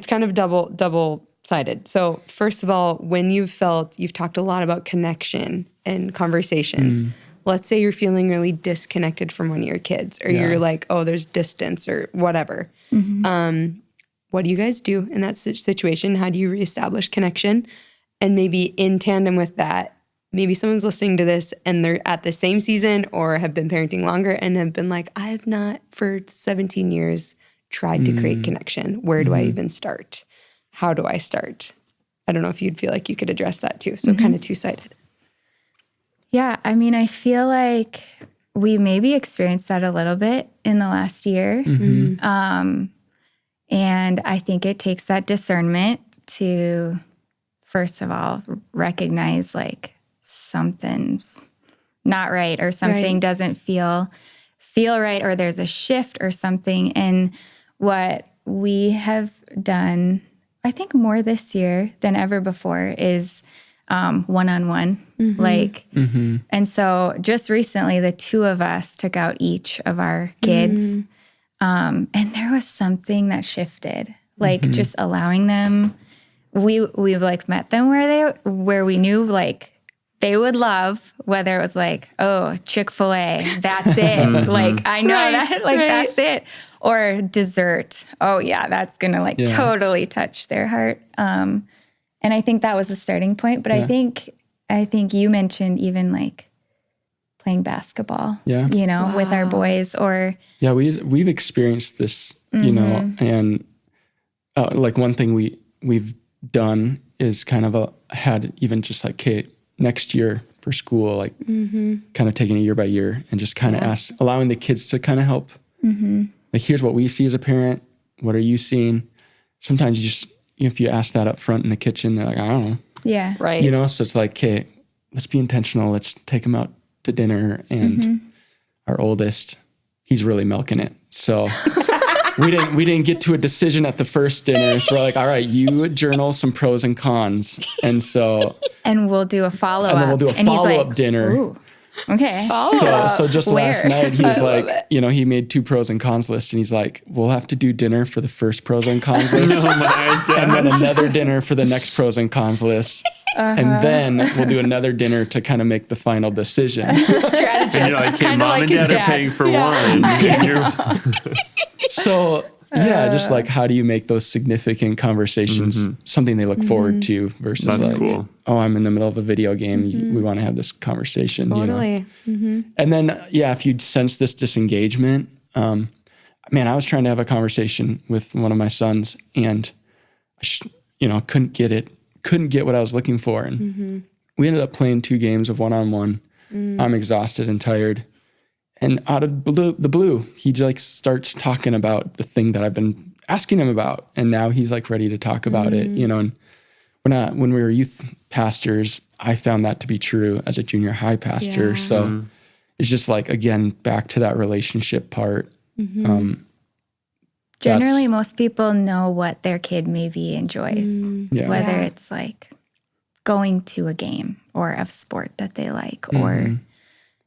kind of double-sided. So first of all, when you've talked a lot about connection and conversations. Let's say you're feeling really disconnected from one of your kids or you're like, oh, there's distance or whatever. What do you guys do in that situation? How do you reestablish connection? And maybe in tandem with that, maybe someone's listening to this and they're at the same season or have been parenting longer and have been like, I have not for 17 years tried to create connection. Where do I even start? How do I start? I don't know if you'd feel like you could address that too. So kind of two-sided. Yeah, I mean, I feel like we maybe experienced that a little bit in the last year. And I think it takes that discernment to, first of all, recognize like something's not right or something doesn't feel right or there's a shift or something. And what we have done, I think more this year than ever before, is one-on-one. And so just recently, the two of us took out each of our kids. And there was something that shifted, like just allowing them. We've like met them where we knew like they would love, whether it was like, oh, Chick-fil-A, that's it. Like, I know that, like, that's it. Or dessert. Oh yeah, that's going to like totally touch their heart. And I think that was the starting point. But I think you mentioned even like playing basketball, you know, with our boys or. Yeah, we've experienced this, you know, and like one thing we've done is kind of had even just like, okay, next year for school, like kind of taking it year by year and just kind of allowing the kids to kind of help. Like, here's what we see as a parent. What are you seeing? Sometimes you just, if you ask that up front in the kitchen, they're like, I don't know. Yeah. Right. You know, so it's like, okay, let's be intentional. Let's take them out to dinner. And our oldest, he's really milking it. So we didn't get to a decision at the first dinner. So we're like, all right, you journal some pros and cons. And we'll do a follow-up. And then we'll do a follow-up dinner. Ooh, okay. So just last night, he was like, you know, he made 2 pros and cons lists. And he's like, we'll have to do dinner for the first pros and cons list. Oh my God. And then another dinner for the next pros and cons list. And then we'll do another dinner to kind of make the final decision. Strategist. And you're like, hey, Kinda mom like and his dad are dad. paying for wine. And you're- So just like, how do you make those significant conversations something they look forward to versus That's like, cool. oh, I'm in the middle of a video game. We want to have this conversation. Totally. You know? And then, if you sense this disengagement, I was trying to have a conversation with one of my sons and, couldn't get what I was looking for. And we ended up playing 2 games of one-on-one. I'm exhausted and tired. And out of the blue, he like starts talking about the thing that I've been asking him about. And now he's like ready to talk about it, you know, and when we were youth pastors, I found that to be true as a junior high pastor. So it's just like, again, back to that relationship part, Generally, most people know what their kid maybe enjoys, Yeah. whether Yeah. it's like going to a game or a sport that they like, or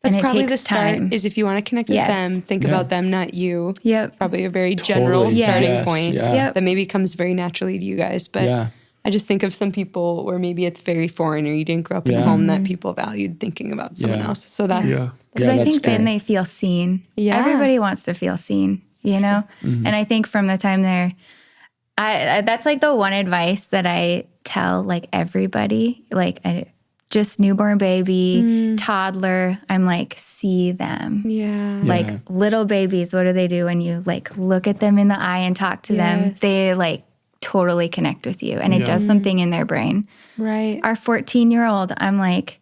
That's and it probably the takes start time. is if you want to connect with Yes. them, think Yeah. about them, not you. Yep. Probably a very general Totally. starting Yes. point Yeah. Yep. that maybe comes very naturally to you guys. But Yeah. I just think of some people where maybe it's very foreign or you didn't grow up in a Yeah. home that people valued thinking about someone Yeah. else. So that's Yeah. Because Yeah, I that's think then great. they feel seen. Yeah. Everybody wants to feel seen, you know? And I think from the time they're, I that's like the one advice that I tell like everybody, like just newborn baby, toddler, I'm like, see them. yeah. Like little babies, what do they do when you like look at them in the eye and talk to them? Yes. They like totally connect with you and it Yeah. does something in their brain. Right. Our 14-year-old, I'm like,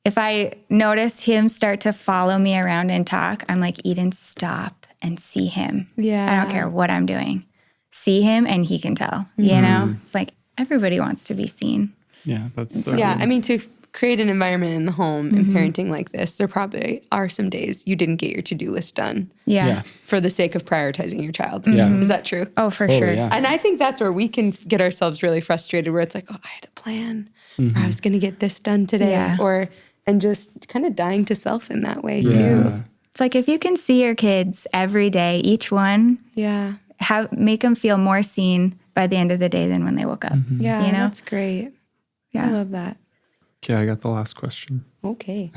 if I notice him start to follow me around and talk, I'm like, Eden, stop and see him. Yeah. I don't care what I'm doing. See him and he can tell, you know? It's like everybody wants to be seen. Yeah. That's so Yeah, cool. I mean, to create an environment in the home and parenting like this, there probably are some days you didn't get your to-do list done Yeah. Yeah. for the sake of prioritizing your child. Yeah. Is that true? Oh, for Totally, sure. yeah. And I think that's where we can get ourselves really frustrated, where it's like, oh, I had a plan, or I was going to get this done today, Yeah. and just kind of dying to self in that way Yeah. too. It's like if you can see your kids every day, each one, Yeah. make them feel more seen by the end of the day than when they woke up. Yeah, You know? that's great. I Yeah. love that. Okay, I got the last question. Okay.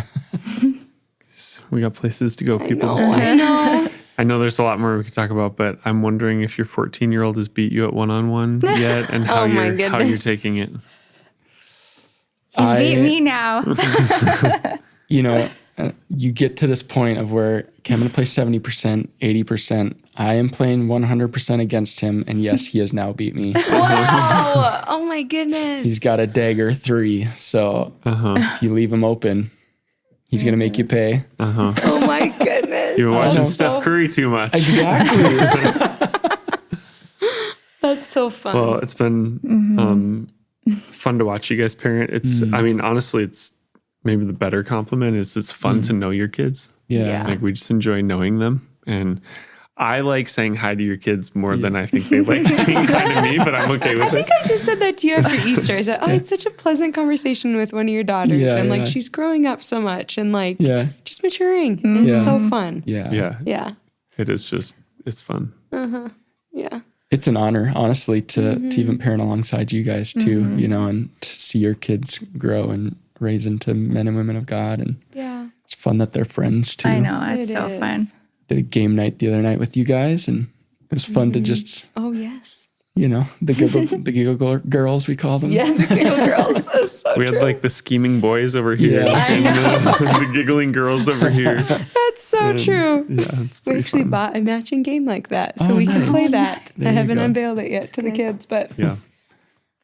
We got places to go, people to know, see. I know. I know there's a lot more we could talk about, but I'm wondering if your 14-year-old has beat you at one-on-one yet, and how Oh my how you're goodness. taking it. He's beat me now. You know, you get to this point of where, okay, I'm going to play 70%, 80%. I am playing 100% against him. And yes, he has now beat me. Wow. Oh my goodness. He's got a dagger 3. So if you leave him open, he's going to make you pay. Oh my goodness. You're watching That's Steph so- Curry too much. Exactly. That's so fun. Well, it's been fun to watch you guys parent. It's, I mean, honestly, it's maybe the better compliment is it's fun to know your kids. Yeah. Like we just enjoy knowing them. And I like saying hi to your kids more than I think they like saying hi to me, but I'm okay with it. I just said that to you after Easter. I said, oh, it's such a pleasant conversation with one of your daughters. Yeah, and like, yeah. she's growing up so much and like, Yeah. just maturing. And it's Yeah. so fun. Yeah. Yeah. Yeah. It is just, it's fun. Yeah. It's an honor, honestly, to even parent alongside you guys too, you know, and to see your kids grow and raise into men and women of God. And Yeah. it's fun that they're friends too. I know. It's It so is. fun. Did a game night the other night with you guys, and it was fun to just, Oh, yes. you know, the giggle girls, we call them. Yeah. The giggle girls. That's so We had true. like the scheming boys over here Yeah. and the giggling girls over here. That's so true. Yeah, it's We pretty actually fun. bought a matching game like that, so Oh, we can nice. play that. There I you haven't go. unveiled it yet to the kids, but Yeah.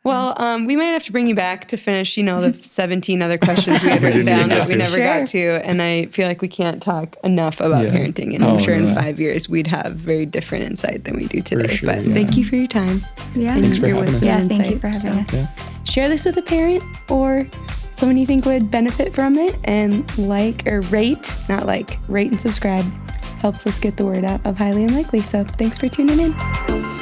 well, we might have to bring you back to finish, the 17 other questions we had written didn't down get that we to. never got to, and I feel like we can't talk enough about Yeah. parenting, and I'm Oh, sure in yeah. 5 years we'd have very different insight than we do today. sure, but yeah. thank you for your time. Yeah. and Thanks for your having us. wisdom Yeah, and thank you insight. for having us. Yeah. Share this with a parent or someone you think would benefit from it, and rate and subscribe. Helps us get the word out of Highly Unlikely. So thanks for tuning in.